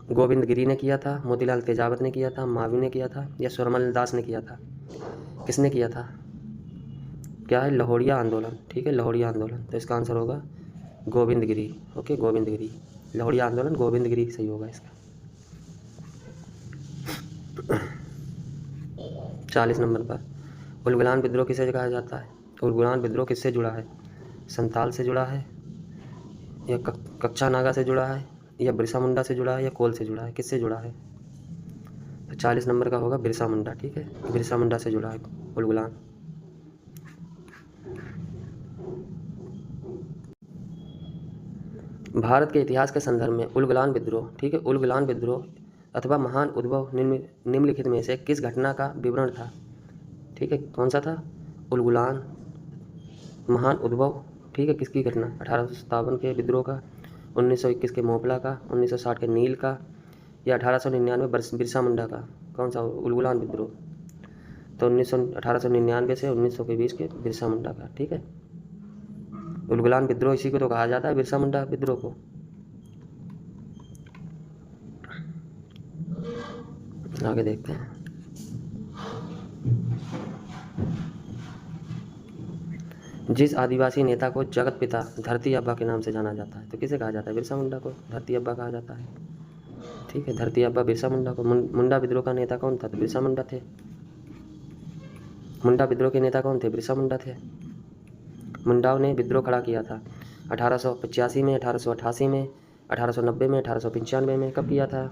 गोविंद गिरी ने किया था, मोतीलाल तेजावत ने किया था, मावी ने किया था, या स्वरमल दास ने किया था? किसने किया था? क्या है? लाहौरिया आंदोलन। ठीक है, लाहौरिया आंदोलन। तो इसका आंसर होगा गोविंद गिरी। ओके, गोविंद गिरी। लाहौरिया आंदोलन गोविंद गिरी सही होगा इसका। 40 नंबर पर उलगुलान विद्रोह किसे कहा जाता है? उलगुलान विद्रोह किससे जुड़ा है? संताल से जुड़ा है, या कच्चा नागा से जुड़ा है, या बिरसा मुंडा से जुड़ा है, या कोल से जुड़ा है? किससे जुड़ा है? तो 40 नंबर का होगा बिरसा मुंडा। ठीक है, बिरसा मुंडा से जुड़ा है उलगुलान। भारत के इतिहास के संदर्भ में उलगुलान विद्रोह, ठीक है, उलगुलान विद्रोह अथवा महान उद्भव निम्नलिखित में से किस घटना का विवरण था? ठीक है, कौन सा था? उलगुलान महान उद्भव। ठीक है, किसकी घटना? 1857 के विद्रोह का, 1921 के मोपला का, 1960 के नील का, या 1899 बिरसा मुंडा का? कौन सा? उलगुलान विद्रोह। तो 1899 से 1900 के बीच के बिरसा मुंडा का। ठीक है, उलगुलान विद्रोह इसी को तो कहा जाता है, बिरसा मुंडा विद्रोह को। आगे देखते हैं। जिस आदिवासी नेता को जगत पिता धरती अब्बा के नाम से जाना जाता है, तो किसे कहा जाता है? बिरसा मुंडा को धरती अब्बा कहा जाता है। ठीक है, धरती अब्बा बिरसा मुंडा को। मुंडा विद्रोह का नेता कौन था? तो बिरसा मुंडा थे। मुंडा विद्रोह के नेता कौन थे? बिरसा मुंडा थे। मुंडाओं ने विद्रोह खड़ा किया था 1885 में, 1888 में, 1890 में, 1895 में। कब किया था?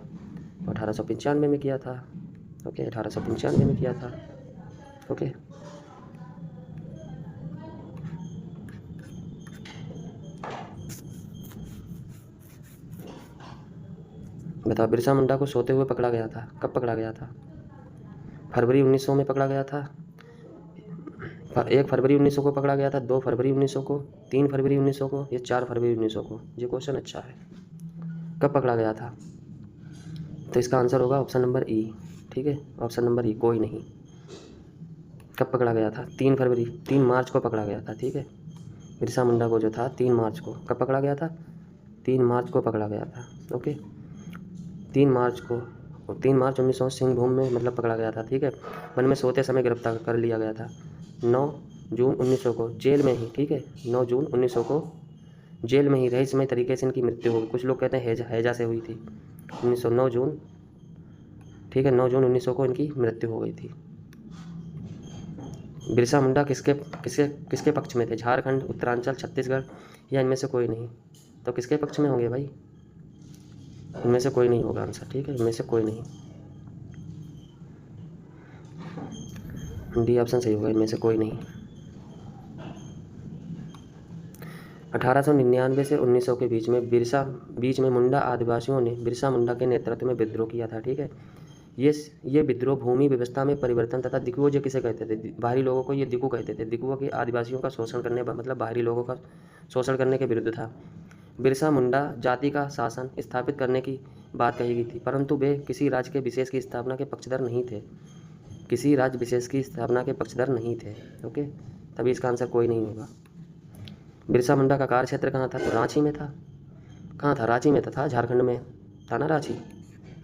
1895 में किया था। ओके, 1895 में किया था। ओके, बताओ, बिरसा मुंडा को सोते हुए पकड़ा गया था। कब पकड़ा गया था? फरवरी 1900 में पकड़ा गया था। 1 फरवरी 1900 को पकड़ा गया था, 2 फरवरी 1900 को, 3 फरवरी 1900 को, या 4 फरवरी 1900 को? ये क्वेश्चन अच्छा है। कब पकड़ा गया था? तो इसका आंसर होगा ऑप्शन नंबर ई। ठीक है, ऑप्शन नंबर ई, कोई नहीं। कब पकड़ा गया था? 3 फरवरी, 3 मार्च को पकड़ा गया था। ठीक है, बिरसा मुंडा को जो था 3 मार्च को। कब पकड़ा गया था? 3 मार्च को पकड़ा गया था। ओके, 3 मार्च को, 3 मार्च 1900 सिंहभूम में मतलब पकड़ा गया था। ठीक है, वन में सोते समय गिरफ्तार कर लिया गया था। 9 जून 1900 को जेल में ही, ठीक है, 9 जून 1900 को जेल में ही रहस्यमय तरीके से इनकी मृत्यु हो गई। कुछ लोग कहते हैं हैजा से हुई थी। 9 जून, ठीक है, 9 जून 1900 को इनकी मृत्यु हो गई थी। बिरसा मुंडा किसके किसके किसके पक्ष में थे? झारखंड, उत्तरांचल, छत्तीसगढ़, या इनमें से कोई नहीं? तो किसके पक्ष में होंगे भाई? इनमें से कोई नहीं होगा आंसर। ठीक है, इनमें से कोई नहीं। डी ऑप्शन सही होगा, इनमें से कोई नहीं। 1899 से 1900 के बीच में मुंडा आदिवासियों ने बिरसा मुंडा के नेतृत्व में विद्रोह किया था। ठीक है, ये विद्रोह भूमि व्यवस्था में परिवर्तन तथा दिकुओं जो किसे कहते थे? बाहरी लोगों को ये दिकू कहते थे। दिकुओं के आदिवासियों का शोषण करने, मतलब बाहरी लोगों का शोषण करने के विरुद्ध था। बिरसा मुंडा जाति का शासन स्थापित करने की बात कही गई थी, परंतु वे किसी राज्य के विशेष की स्थापना के पक्षधर नहीं थे। किसी राज्य विशेष की स्थापना के पक्षधर नहीं थे। ओके, तभी इसका आंसर कोई नहीं होगा। बिरसा मुंडा का कार्य क्षेत्र कहाँ था? तो रांची में था। कहाँ था? रांची में था, झारखंड में था ना रांची,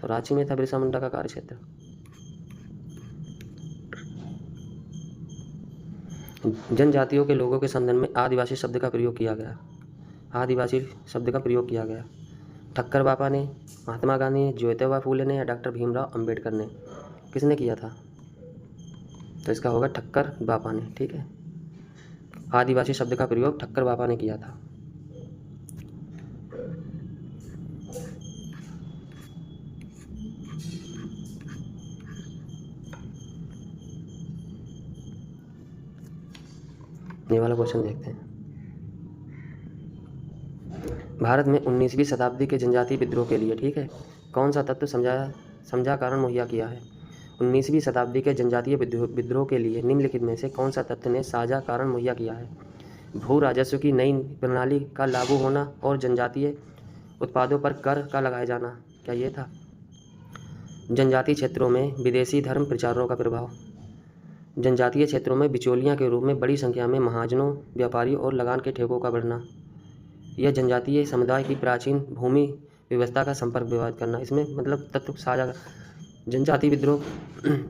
तो रांची में था बिरसा मुंडा का कार्य क्षेत्र। जनजातियों के लोगों के संदर्भ में आदिवासी शब्द का प्रयोग किया गया। आदिवासी शब्द का प्रयोग किया गया। ठक्कर बापा ने, महात्मा गांधी ने, ज्योतिबा फूले ने, या डॉक्टर भीमराव अंबेडकर ने? किसने किया था? तो इसका होगा ठक्कर बापा ने। ठीक है, आदिवासी शब्द का प्रयोग ठक्कर बापा ने किया था। ये वाला क्वेश्चन देखते हैं। भारत में 19वीं शताब्दी के जनजातीय विद्रोह के लिए, ठीक है, कौन सा तत्व समझा कारण मुहैया किया है? 19वीं शताब्दी के जनजातीय विद्रोह के लिए निम्नलिखित में से कौन सा तत्व ने साझा कारण मुहैया किया है? भू राजस्व की नई प्रणाली का लागू होना और जनजातीय उत्पादों पर कर का लगाया जाना, क्या ये था? जनजातीय क्षेत्रों में विदेशी धर्म प्रचारों का प्रभाव, जनजातीय क्षेत्रों में बिचौलियां के रूप में बड़ी संख्या में महाजनों, व्यापारियों और लगान के ठेकों का बढ़ना, यह जनजातीय समुदाय की प्राचीन भूमि व्यवस्था का संपर्क विवाद करना, इसमें मतलब तत्व साझा। जनजाति विद्रोह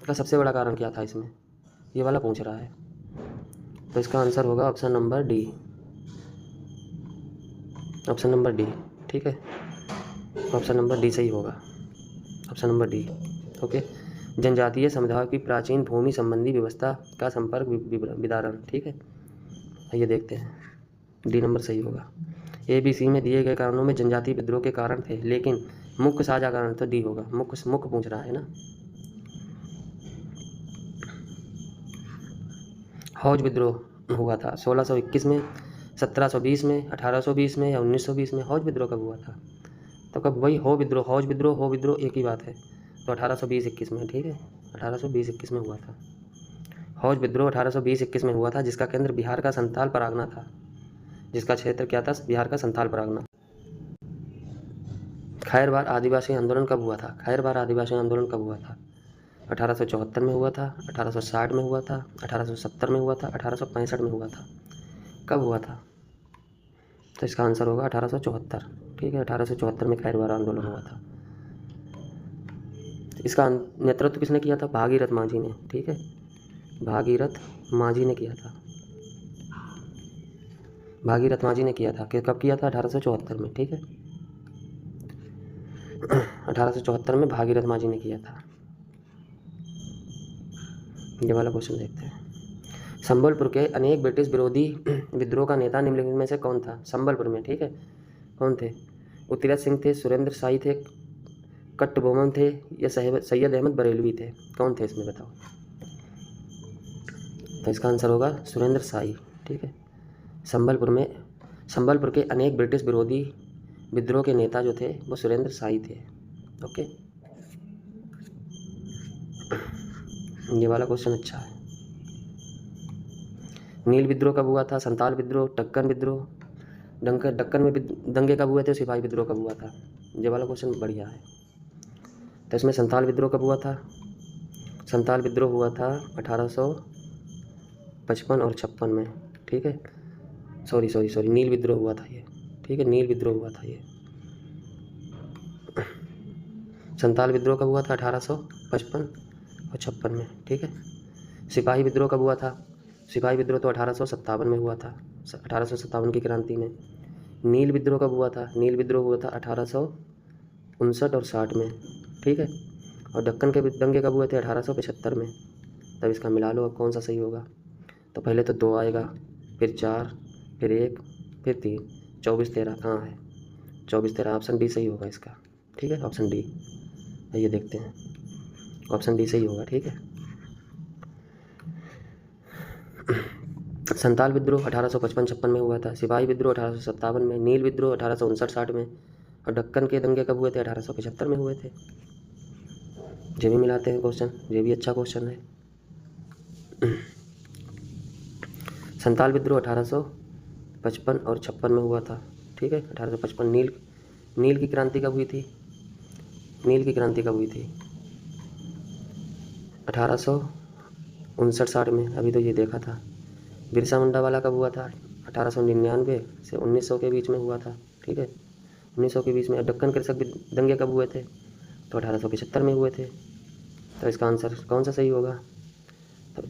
का सबसे बड़ा कारण क्या था इसमें, ये वाला पूछ रहा है। तो इसका आंसर होगा option number D, option number D. ठीक है, ऑप्शन नंबर डी सही होगा, ऑप्शन नंबर डी। ओके, जनजातीय समुदाय की प्राचीन भूमि संबंधी व्यवस्था का संपर्क विदारण। ठीक है, ये देखते हैं, डी नंबर सही होगा। ए बी सी में दिए गए कारणों में जनजातीय विद्रोह के कारण थे, लेकिन मुख्य साझा कारण तो डी होगा, मुख्य पूछ रहा है ना। हौज विद्रोह हुआ था 1621 में, 1720 में, 1820 में या 1920 में। हौज विद्रोह कब हुआ था, तो कब वही हो विद्रोह, हौज विद्रोह, हो विद्रोह एक ही बात है। तो 1820-21 में। ठीक है, 1820-21 में हुआ था हौज विद्रोह। 1820-21 में हुआ था, जिसका केंद्र बिहार का संथाल परगना था, जिसका क्षेत्र क्या था, बिहार का संथाल परगना। खैरवार आदिवासी आंदोलन कब हुआ था, खैरवार आदिवासी आंदोलन कब हुआ था, 1874 में हुआ था, 1860 में हुआ था, 1870 में हुआ था, 1865 में हुआ था। कब हुआ था, तो इसका आंसर होगा 1874। ठीक है, 1874 में खैरवार आंदोलन हुआ था। इसका नेतृत्व किसने किया था, भागीरथ मांझी ने। ठीक है, भागीरथ मांझी ने किया था, भागीरथ मांझी ने किया था। कब किया था, 1874 में। ठीक है, 1874 में भागीरथ मांझी ने किया था। ये वाला क्वेश्चन देखते हैं। संबलपुर के अनेक ब्रिटिश विरोधी विद्रोह का नेता निम्नलिखित में से कौन था, संबलपुर में। ठीक है, कौन थे, उत्तीराज सिंह थे, सुरेंद्र शाही थे, कट्टबोमन थे या सैयद अहमद बरेलवी थे। कौन थे इसमें बताओ, तो इसका आंसर होगा सुरेंद्र शाही। ठीक है, संबलपुर के अनेक ब्रिटिश विरोधी विद्रोह के नेता जो थे वो सुरेंद्र शाही थे। ओके, ये वाला क्वेश्चन अच्छा है। नील विद्रोह कब हुआ था, संताल विद्रोह, दक्कन विद्रोह, दक्कन में दंगे कब हुए थे, सिपाही विद्रोह कब हुआ था। ये वाला क्वेश्चन बढ़िया है। तो इसमें संताल विद्रोह कब हुआ था, संताल विद्रोह हुआ था 1855 और 56 में। ठीक है, सॉरी नील विद्रोह हुआ था ये। ठीक है, नील विद्रोह हुआ था ये। संताल विद्रोह कब हुआ था, 1855 और 56 में। ठीक है, सिपाही विद्रोह कब हुआ था, सिपाही विद्रोह तो 1857 में हुआ था, 1857 की क्रांति में। नील विद्रोह कब हुआ था, नील विद्रोह हुआ था 1859 और 60 में। ठीक है, और दक्कन के दंगे कब हुए थे, 1875 में। तब इसका मिला लो अब कौन सा सही होगा। तो पहले तो 2 आएगा, फिर 4, फिर 1, फिर 3, 24-13 कहाँ है, 24-13 ऑप्शन डी सही होगा इसका। ठीक है, ऑप्शन डी, आइए देखते हैं, ऑप्शन डी सही होगा। ठीक है, संताल विद्रोह 1855-56 में हुआ था, सिपाही विद्रोह 1857 में, नील विद्रोह 1859-60 में, और दक्कन के दंगे कब हुए थे, 1875 में हुए थे। ये भी मिलाते हैं क्वेश्चन, ये भी अच्छा क्वेश्चन है। संताल विद्रोह 1855 और 56 में हुआ था। ठीक है, 1855। नील की क्रांति कब हुई थी, नील की क्रांति कब हुई थी, 1859-60 में। अभी तो ये देखा था। बिरसा मुंडा वाला कब हुआ था, 1899 से 1900 के बीच में हुआ था। ठीक है, 1900 के बीच में। दक्कन कृषक दंगे कब हुए थे, तो 1875 में हुए थे। तो इसका आंसर कौन सा सही होगा, तो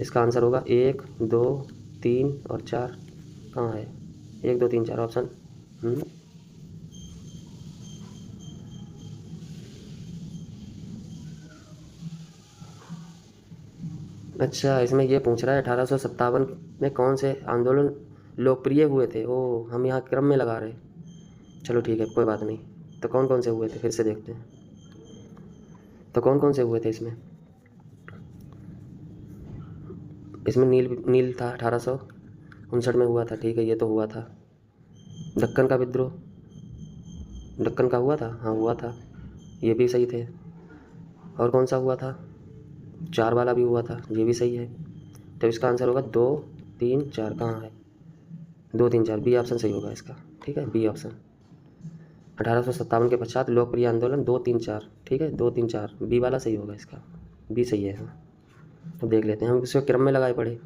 इसका आंसर होगा 1, 2, 3 और 4 कहाँ है, 1, 2, 3, 4 ऑप्शन। अच्छा, इसमें ये पूछ रहा है 1857 में कौन से आंदोलन लोकप्रिय हुए थे। ओ, हम यहाँ क्रम में लगा रहे। चलो ठीक है, कोई बात नहीं। तो कौन कौन से हुए थे फिर से देखते हैं, तो कौन कौन से हुए थे इसमें। इसमें नील था, 1859 में हुआ था। ठीक है, ये तो हुआ था। दक्कन का विद्रोह, दक्कन का हुआ था, हाँ हुआ था, ये भी सही थे। और कौन सा हुआ था, 4 वाला भी हुआ था, ये भी सही है। तो इसका आंसर होगा 2, 3, 4 कहाँ है, 2, 3, 4 बी ऑप्शन सही होगा इसका। ठीक है, बी ऑप्शन। 1857 के पश्चात लोकप्रिय आंदोलन 2, 3, 4। ठीक है, 2, 3, 4 बी वाला सही होगा इसका, बी सही है। हाँ, तो देख लेते हैं, हम इसको क्रम में लगाए पड़े।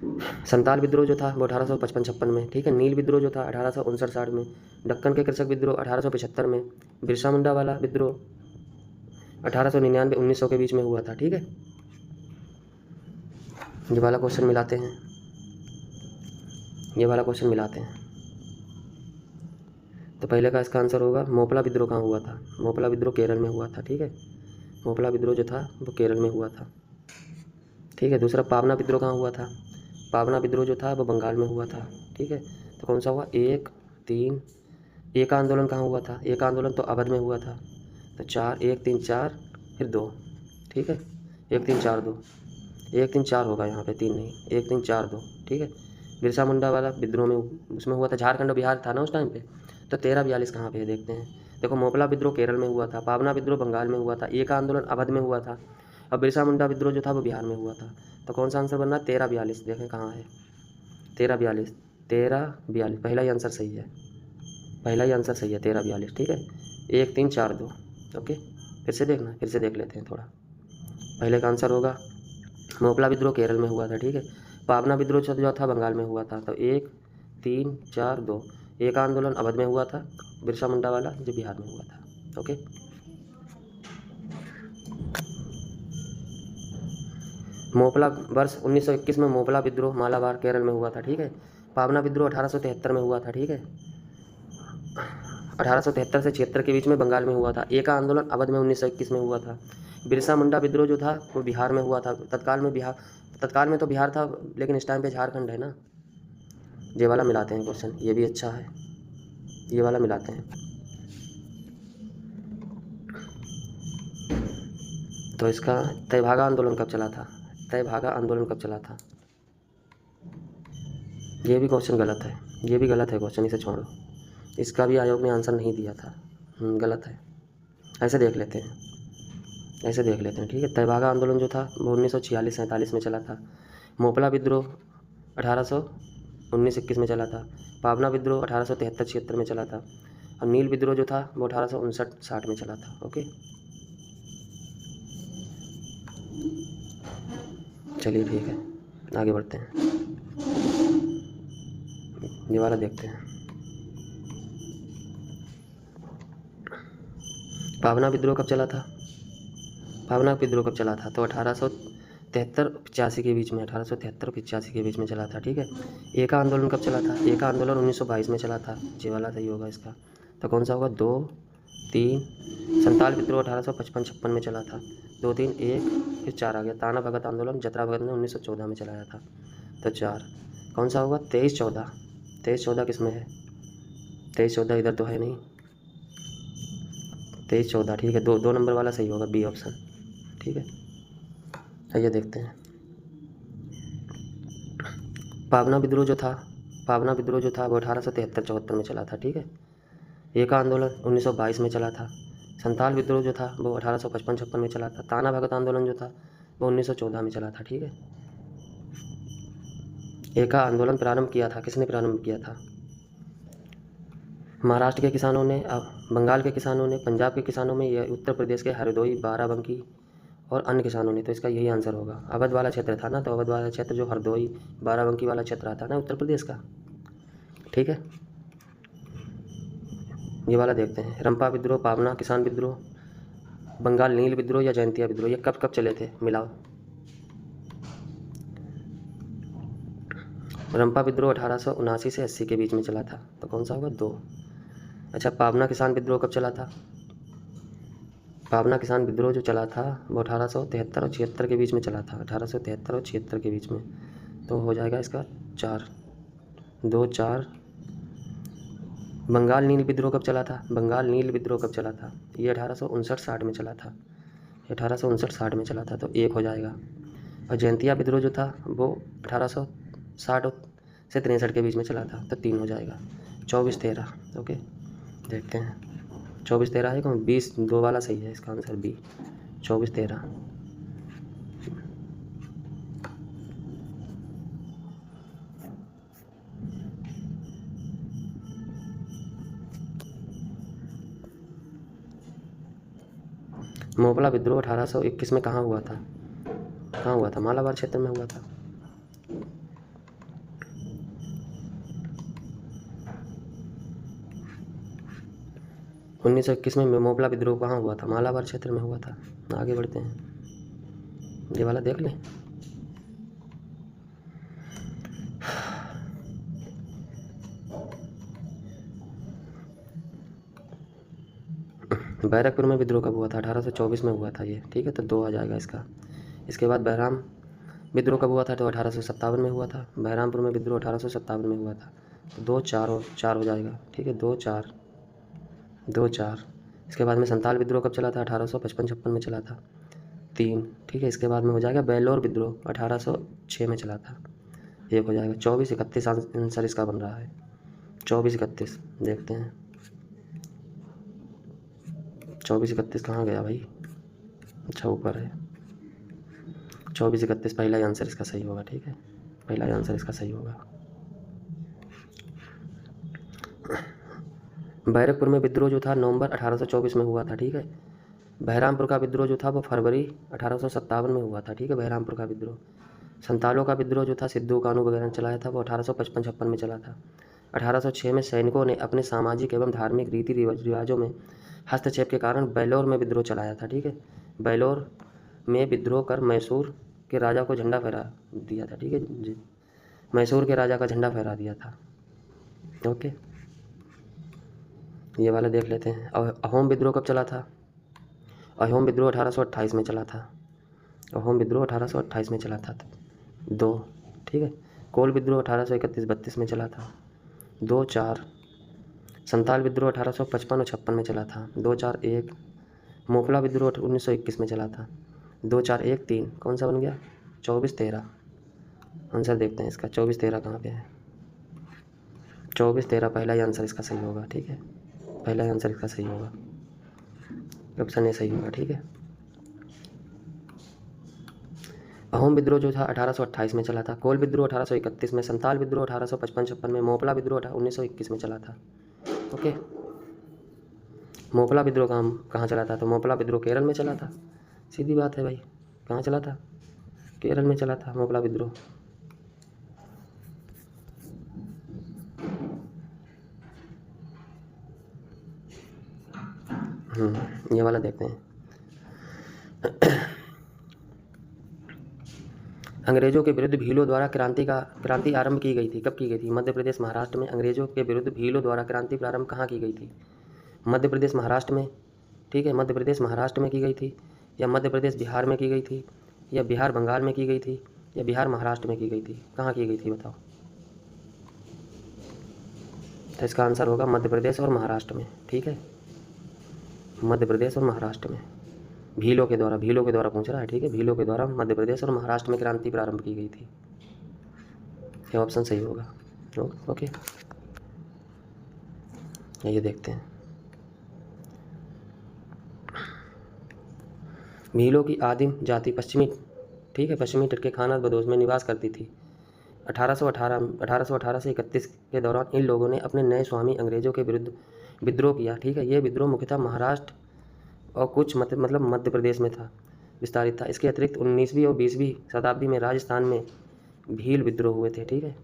संताल विद्रोह जो था वो 1855-56 में, ठीक है। नील विद्रोह जो था 1859-60 में। दक्कन के कृषक विद्रोह 1875 में। बिरसा मुंडा वाला विद्रोह 1899-1900 के बीच में हुआ था, ठीक है। ये वाला क्वेश्चन मिलाते हैं, ये वाला क्वेश्चन मिलाते हैं। तो पहले का इसका आंसर होगा मोपला विद्रोह कहाँ हुआ था? मोपला विद्रोह केरल में हुआ था, ठीक है। मोपला विद्रोह जो था वो केरल में हुआ था, ठीक है। दूसरा पावना विद्रोह कहाँ हुआ था? पावना विद्रोह जो था वो बंगाल में हुआ था, ठीक है। तो कौन सा हुआ? 1, 3। एक आंदोलन कहाँ हुआ था? एक आंदोलन तो अवध में हुआ था। तो 4, 1, 3, 4, फिर 2, ठीक है। 1, 3, 4, 2, 1, 3, 4 होगा यहाँ पे, 3 नहीं, 1, 3, 4, 2, ठीक है। बिरसा मुंडा वाला विद्रोह में उसमें हुआ था, झारखंड और बिहार था ना उस टाइम पे। तो 1342 कहाँ पे है देखते हैं। देखो मोपला विद्रोह केरल में हुआ था, पावना विद्रोह बंगाल में हुआ था, एक आंदोलन अवध में हुआ था, और बिरसा मुंडा विद्रोह जो था वो बिहार में हुआ था। तो कौन सा आंसर बनना? 1342। देखें कहाँ है 1342, 1342, पहला ही आंसर सही है, पहला ही आंसर सही है 1342, ठीक है। 1, 3, 4, 2, ओके। फिर से देखना, फिर से देख लेते हैं थोड़ा। पहले का आंसर होगा मोपला विद्रोह केरल में हुआ था, ठीक है। पावना विद्रोह जो था बंगाल में हुआ था। तो 1, 3, 4, 2, एक आंदोलन अवध में हुआ था, बिरसा मुंडा वाला जो बिहार में हुआ था, ओके। मोपला वर्ष 1921 में मोपला विद्रोह मालाबार केरल में हुआ था, ठीक है। पावना विद्रोह 1873 में हुआ था, ठीक है। 1873 से 76 के बीच में बंगाल में हुआ था। एक आंदोलन अवध में 1921 में हुआ था। बिरसा मुंडा विद्रोह जो था वो बिहार में हुआ था। तत्काल में तो बिहार था, लेकिन इस टाइम पे झारखंड है ना। ये वाला मिलाते हैं क्वेश्चन, ये भी अच्छा है, ये वाला मिलाते हैं। तो इसका तेभागा आंदोलन कब चला था? तेभागा आंदोलन कब चला था? ये भी क्वेश्चन गलत है, ये भी गलत है क्वेश्चन, इसे छोड़ो। इसका भी आयोग ने आंसर नहीं दिया था, गलत है। ऐसे देख लेते हैं, ऐसे देख लेते हैं, ठीक है। तेभागा आंदोलन जो था वो 1946-47 में चला था। मोपला विद्रोह 1819-21 में चला था। पावना विद्रोह 1873-76 में चला था। और नील विद्रोह जो था वो 1859-60 में चला था, ओके। चलिए ठीक है, आगे बढ़ते हैं। ये वाला देखते हैं। पावना विद्रोह कब चला था? पावना विद्रोह कब चला था? तो 1873-85 के बीच में, 1873-85 के बीच में चला था, ठीक है। एका आंदोलन कब चला था? एका आंदोलन 1922 में चला था, ये वाला सही होगा इसका। तो कौन सा होगा? 2, 3। संताल विद्रोह 1855-56 में चला था। 2, 3, 1, फिर 4 आ गया। ताना भगत आंदोलन जतरा भगत ने 1914 में चलाया था, तो 4। कौन सा होगा? 23-14। 23-14 किस में है? 23-14 इधर तो है नहीं, 23-14, ठीक है। 2 नंबर वाला सही होगा, बी ऑप्शन, ठीक है। आइए देखते हैं। पावना विद्रोह जो था, पावना विद्रोह जो था वो 1873-74 में चला था, ठीक है। एका आंदोलन 1922 में चला था। संताल विद्रोह जो था वो 1855-56 में चला था। ताना भगत आंदोलन जो था वो 1914 में चला था, ठीक है। एका आंदोलन प्रारंभ किया था, किसने प्रारंभ किया था? महाराष्ट्र के किसानों ने, बंगाल के किसानों ने, पंजाब के किसानों में, या उत्तर प्रदेश के हरदोई, बाराबंकी और अन्य किसानों ने। तो इसका यही आंसर होगा। अवध वाला क्षेत्र था ना, तो अवध वाला क्षेत्र जो हरदोई बाराबंकी वाला क्षेत्र आता है ना उत्तर प्रदेश का, ठीक है। ये वाला देखते हैं। रंपा विद्रोह, पावना किसान विद्रोह, बंगाल नील विद्रोह या जयंतिया विद्रोह, ये कब कब चले थे? मिलाओ। रंपा विद्रोह 1879 से 80 के बीच में चला था, तो कौन सा होगा? 2। अच्छा, पावना किसान विद्रोह कब चला था? पावना किसान विद्रोह जो चला था वो 1873 और 76 के बीच में चला था, 1873 और 76 के बीच में। तो हो जाएगा इसका 4, 2, 4। बंगाल नील विद्रोह कब चला था? बंगाल नील विद्रोह कब चला था? ये 1859-60 में चला था, 1859-60 में चला था, तो 1 हो जाएगा। और जयंतिया विद्रोह जो था वो 1860 से 63 के बीच में चला था, तो 3 हो जाएगा। 24-13, ओके। देखते हैं 24-13 है कौन? 20-2 वाला सही है, इसका आंसर बी, 24-13। मोपला विद्रोह 1821 में कहाँ हुआ था? कहाँ हुआ था? मालाबार क्षेत्र में हुआ था। 1921 में मोपला विद्रोह कहाँ हुआ था? मालाबार क्षेत्र में हुआ था। आगे बढ़ते हैं, ये वाला देख लें। बैरकपुर में विद्रोह कब हुआ था? 1824 में हुआ था ये, ठीक है, तो 2 आ जाएगा इसका। इसके बाद बहराम विद्रोह कब हुआ था? तो 1857 में हुआ था। बहरामपुर में विद्रोह 1857 में हुआ था, तो 2 4 हो जाएगा, ठीक है, 2 4 2 4। इसके बाद में संताल विद्रोह कब चला था? 1855-56 में चला था, 3, ठीक है। इसके बाद में हो जाएगा बेलोर विद्रोह, 1806 में चला था, 1 हो जाएगा। 24-31 आंसर इसका बन रहा है। 24-31 देखते हैं, 24-31 कहाँ गया भाई? अच्छा ऊपर है। 24-31 पहला ही आंसर इसका सही होगा, ठीक है, पहला ही आंसर इसका सही होगा। बैरकपुर में विद्रोह जो था नवंबर 1824 में हुआ था, ठीक है। बहरामपुर का विद्रोह जो था वो फरवरी 1857 में हुआ था, ठीक है, बहरामपुर का विद्रोह। संतालों का विद्रोह जो था सिद्धू कानू वगैरह ने चलाया था, वो 1855-56 में चला था। 1806 में सैनिकों ने अपने सामाजिक एवं धार्मिक रीति रिवाजों में हस्तक्षेप के कारण बेलोर में विद्रोह चलाया था, ठीक है। बेलोर में विद्रोह कर मैसूर के राजा को झंडा फहरा दिया था, ठीक है जी, मैसूर के राजा का झंडा फहरा दिया था। ओके, ये वाला देख लेते हैं। अहोम विद्रोह कब चला था? अहोम विद्रोह 1828 में चला था। अहोम विद्रोह 1828 में चला था, 2, ठीक है। कोल विद्रोह 1831-32 में चला था, 2 4। संताल विद्रोह 1855 और 56 में चला था, 2 4 1। मोपला विद्रोह 1921 में चला था, 2 4 1 3। कौन सा बन गया? 24-13 आंसर देखते हैं इसका। 24-13 कहाँ पे है? 24-13 पहला ही आंसर इसका सही होगा, ठीक है, पहला ही आंसर इसका सही होगा, ऑप्शन ए सही होगा, ठीक है। अहोम विद्रोह जो था 1828 में चला था। कोल विद्रोह 1831 में, संताल विद्रोह 1855-56 में, मोपला विद्रोह 1921 में चला था। ओके, मोपला विद्रोह कहाँ चला था? तो मोपला विद्रोह केरल में चला था, सीधी बात है भाई। कहाँ चला था? केरल में चला था मोपला विद्रोह। ये वाला देखते हैं। अंग्रेजों के विरुद्ध भीलों द्वारा क्रांति आरंभ की गई थी। कब की गई थी? मध्य प्रदेश महाराष्ट्र में। अंग्रेजों के विरुद्ध भीलों द्वारा क्रांति प्रारंभ कहाँ की गई थी? मध्य प्रदेश महाराष्ट्र में, ठीक है, मध्य प्रदेश महाराष्ट्र में की गई थी, या मध्य प्रदेश बिहार में की गई थी, या बिहार बंगाल में की गई थी, या बिहार महाराष्ट्र में की गई थी? कहाँ की गई थी बताओ? तो इसका आंसर होगा मध्य प्रदेश और महाराष्ट्र में, ठीक है, मध्य प्रदेश और महाराष्ट्र में। भीलों के द्वारा पूछ रहा है, ठीक है, भीलों के द्वारा मध्य प्रदेश और महाराष्ट्र में क्रांति प्रारंभ की गई थी। ये ऑप्शन सही होगा। ओके, ये देखते हैं। भीलों की आदिम जाति पश्चिमी, ठीक है, पश्चिमी तट के खानात बदोश में निवास करती थी। 1818 से 31 के दौरान इन लोगों ने अपने नए स्वामी अंग्रेजों के विरुद्ध विद्रोह किया, ठीक है। ये विद्रोह मुख्यतः महाराष्ट्र और कुछ मतलब मध्य प्रदेश में था, विस्तारित था। इसके अतिरिक्त 19वीं और 20वीं शताब्दी में राजस्थान में भील विद्रोह हुए थे, ठीक है।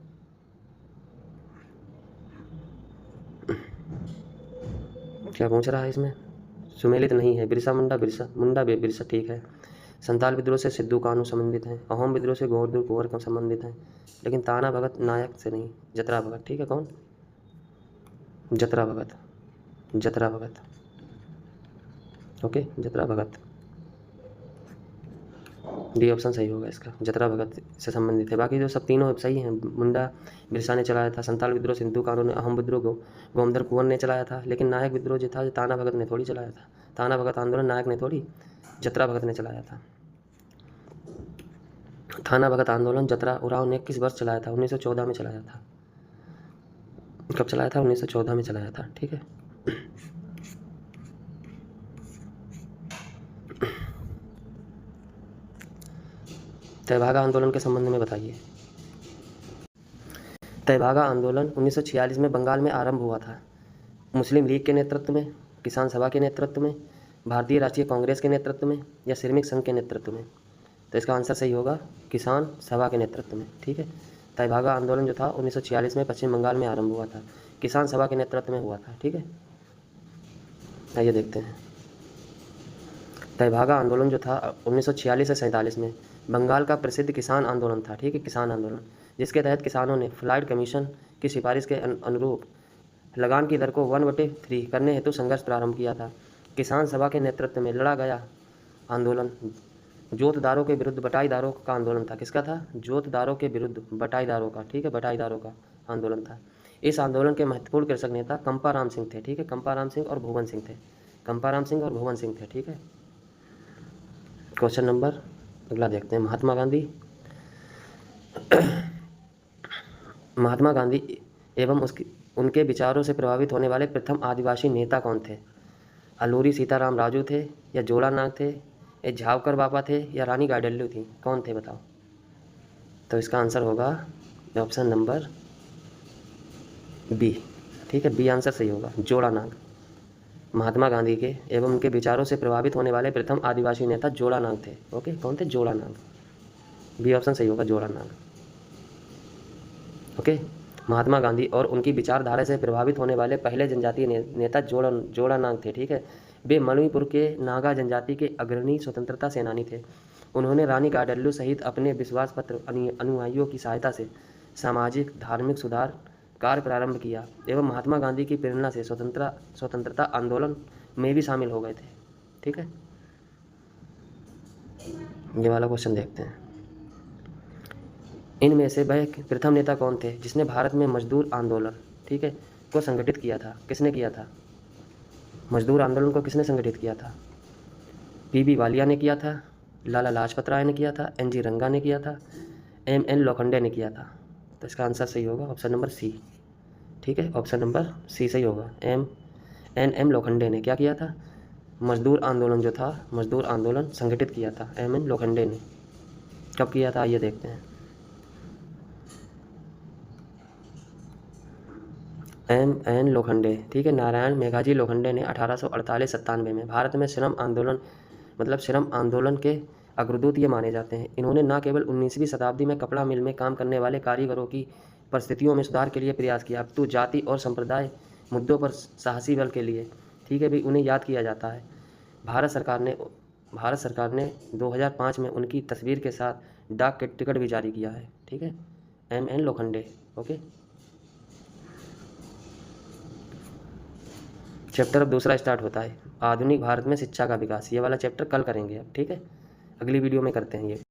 क्या पूछ रहा है इसमें? सुमेलित नहीं है। बिरसा बिरसा, ठीक है। संताल विद्रोह से सिद्धू कानू संबंधित हैं। अहोम विद्रोह से गोवर्धन कुंवर का संबंधित हैं, लेकिन ताना भगत नायक से नहीं, जतरा भगत, ठीक है। कौन? जतरा भगत, ओके, जतरा भगत, डी ऑप्शन सही होगा इसका, जतरा भगत से संबंधित है। बाकी जो सब तीनों सही हैं। मुंडा बिरसा ने चलाया था, संताल विद्रोह सिद्धू कानू ने, अहोम विद्रोह गोमदर कुंवर ने चलाया था, लेकिन नायक विद्रोह जो था ताना भगत ने थोड़ी चलाया था। ताना भगत आंदोलन नायक ने थोड़ी, जतरा भगत ने चलाया था। थाना भगत आंदोलन जतरा उराव ने किस वर्ष चलाया था? 1914 में चलाया था। कब चलाया था? 1914 में चलाया था, ठीक है। तेभागा आंदोलन के संबंध में बताइए। तेभागा आंदोलन 1946 में बंगाल में आरंभ हुआ था। मुस्लिम लीग के नेतृत्व में, किसान सभा के नेतृत्व में, भारतीय राष्ट्रीय कांग्रेस के नेतृत्व में, या श्रमिक संघ के नेतृत्व में? तो इसका आंसर सही होगा किसान सभा के नेतृत्व में, ठीक है। तेभागा आंदोलन जो था 1946 में पश्चिम बंगाल में आरंभ हुआ था, किसान सभा के नेतृत्व में हुआ था, ठीक है। आइए देखते हैं। तैभागा आंदोलन जो था 1946 से 47 में बंगाल का प्रसिद्ध किसान आंदोलन था, ठीक है, किसान आंदोलन, जिसके तहत किसानों ने फ्लाइट कमीशन की सिफारिश के अनुरूप लगान की दर को 1/3 करने हेतु संघर्ष प्रारंभ किया था। किसान सभा के नेतृत्व में लड़ा गया आंदोलन जोतदारों के विरुद्ध बटाईदारों का आंदोलन था। किसका था? जोतदारों के विरुद्ध बटाईदारों का, ठीक है, बटाईदारों का आंदोलन था। इस आंदोलन के महत्वपूर्ण कृषक नेता कंपाराम सिंह थे, ठीक है, कंपाराम सिंह और भुवन सिंह थे, कंपाराम सिंह और भुवन सिंह थे, ठीक है। क्वेश्चन नंबर अगला देखते हैं। महात्मा गांधी एवं उनके विचारों से प्रभावित होने वाले प्रथम आदिवासी नेता कौन थे? अलूरी सीताराम राजू थे, या जोड़ा नाग थे, या झावकर बापा थे, या रानी गाइडल्लू थी? कौन थे बताओ? तो इसका आंसर होगा ऑप्शन नंबर बी, ठीक है, बी आंसर सही होगा, जोड़ा नाग। महात्मा गांधी के एवं उनके विचारों से प्रभावित होने वाले प्रथम आदिवासी नेता जोड़ा नाग थे। ओके, कौन थे? जोड़ा नाग। बी ऑप्शन सही होगा, जोड़ा नाग। ओके, महात्मा गांधी और उनकी विचारधारा से प्रभावित होने वाले पहले जनजातीय नेता जोड़ा नाग थे, ठीक है। वे मणिपुर के नागा जनजाति के अग्रणी स्वतंत्रता सेनानी थे। उन्होंने रानी गाइडल्लू सहित अपने विश्वास पत्र अनुयायियों की सहायता से सामाजिक धार्मिक सुधार कार्य प्रारंभ किया एवं महात्मा गांधी की प्रेरणा से स्वतंत्रता आंदोलन में भी शामिल हो गए थे, ठीक है। ये वाला क्वेश्चन देखते हैं। इनमें से वह प्रथम नेता कौन थे जिसने भारत में मजदूर आंदोलन, ठीक है, को संगठित किया था? किसने किया था मजदूर आंदोलन को? किसने संगठित किया था? पीबी वालिया ने किया था, लाला लाजपत राय ने किया था, एनजी रंगा ने किया था, एमएन लोखंडे ने किया था? तो इसका आंसर सही होगा ऑप्शन नंबर सी, ठीक है, ऑप्शन नंबर सी सही होगा। एम लोखंडे ने क्या किया था? मजदूर आंदोलन जो था, मजदूर आंदोलन संगठित किया था एमएन लोखंडे ने। कब किया था आइए देखते हैं। एमएन लोखंडे, ठीक है, नारायण मेघाजी लोखंडे ने 1848-97 में भारत में श्रम आंदोलन के अग्रदूत ये माने जाते हैं। इन्होंने न केवल 19वीं शताब्दी में कपड़ा मिल में काम करने वाले कारीगरों की परिस्थितियों में सुधार के लिए प्रयास किया, अपितु जाति और संप्रदाय मुद्दों पर साहसी बल के लिए, ठीक है, भी उन्हें याद किया जाता है। भारत सरकार ने 2005 में उनकी तस्वीर के साथ डाक के टिकट भी जारी किया है, ठीक है, एमएन लोखंडे। ओके, चैप्टर अब दूसरा स्टार्ट होता है, आधुनिक भारत में शिक्षा का विकास। ये वाला चैप्टर कल करेंगे अब, ठीक है, अगली वीडियो में करते हैं ये।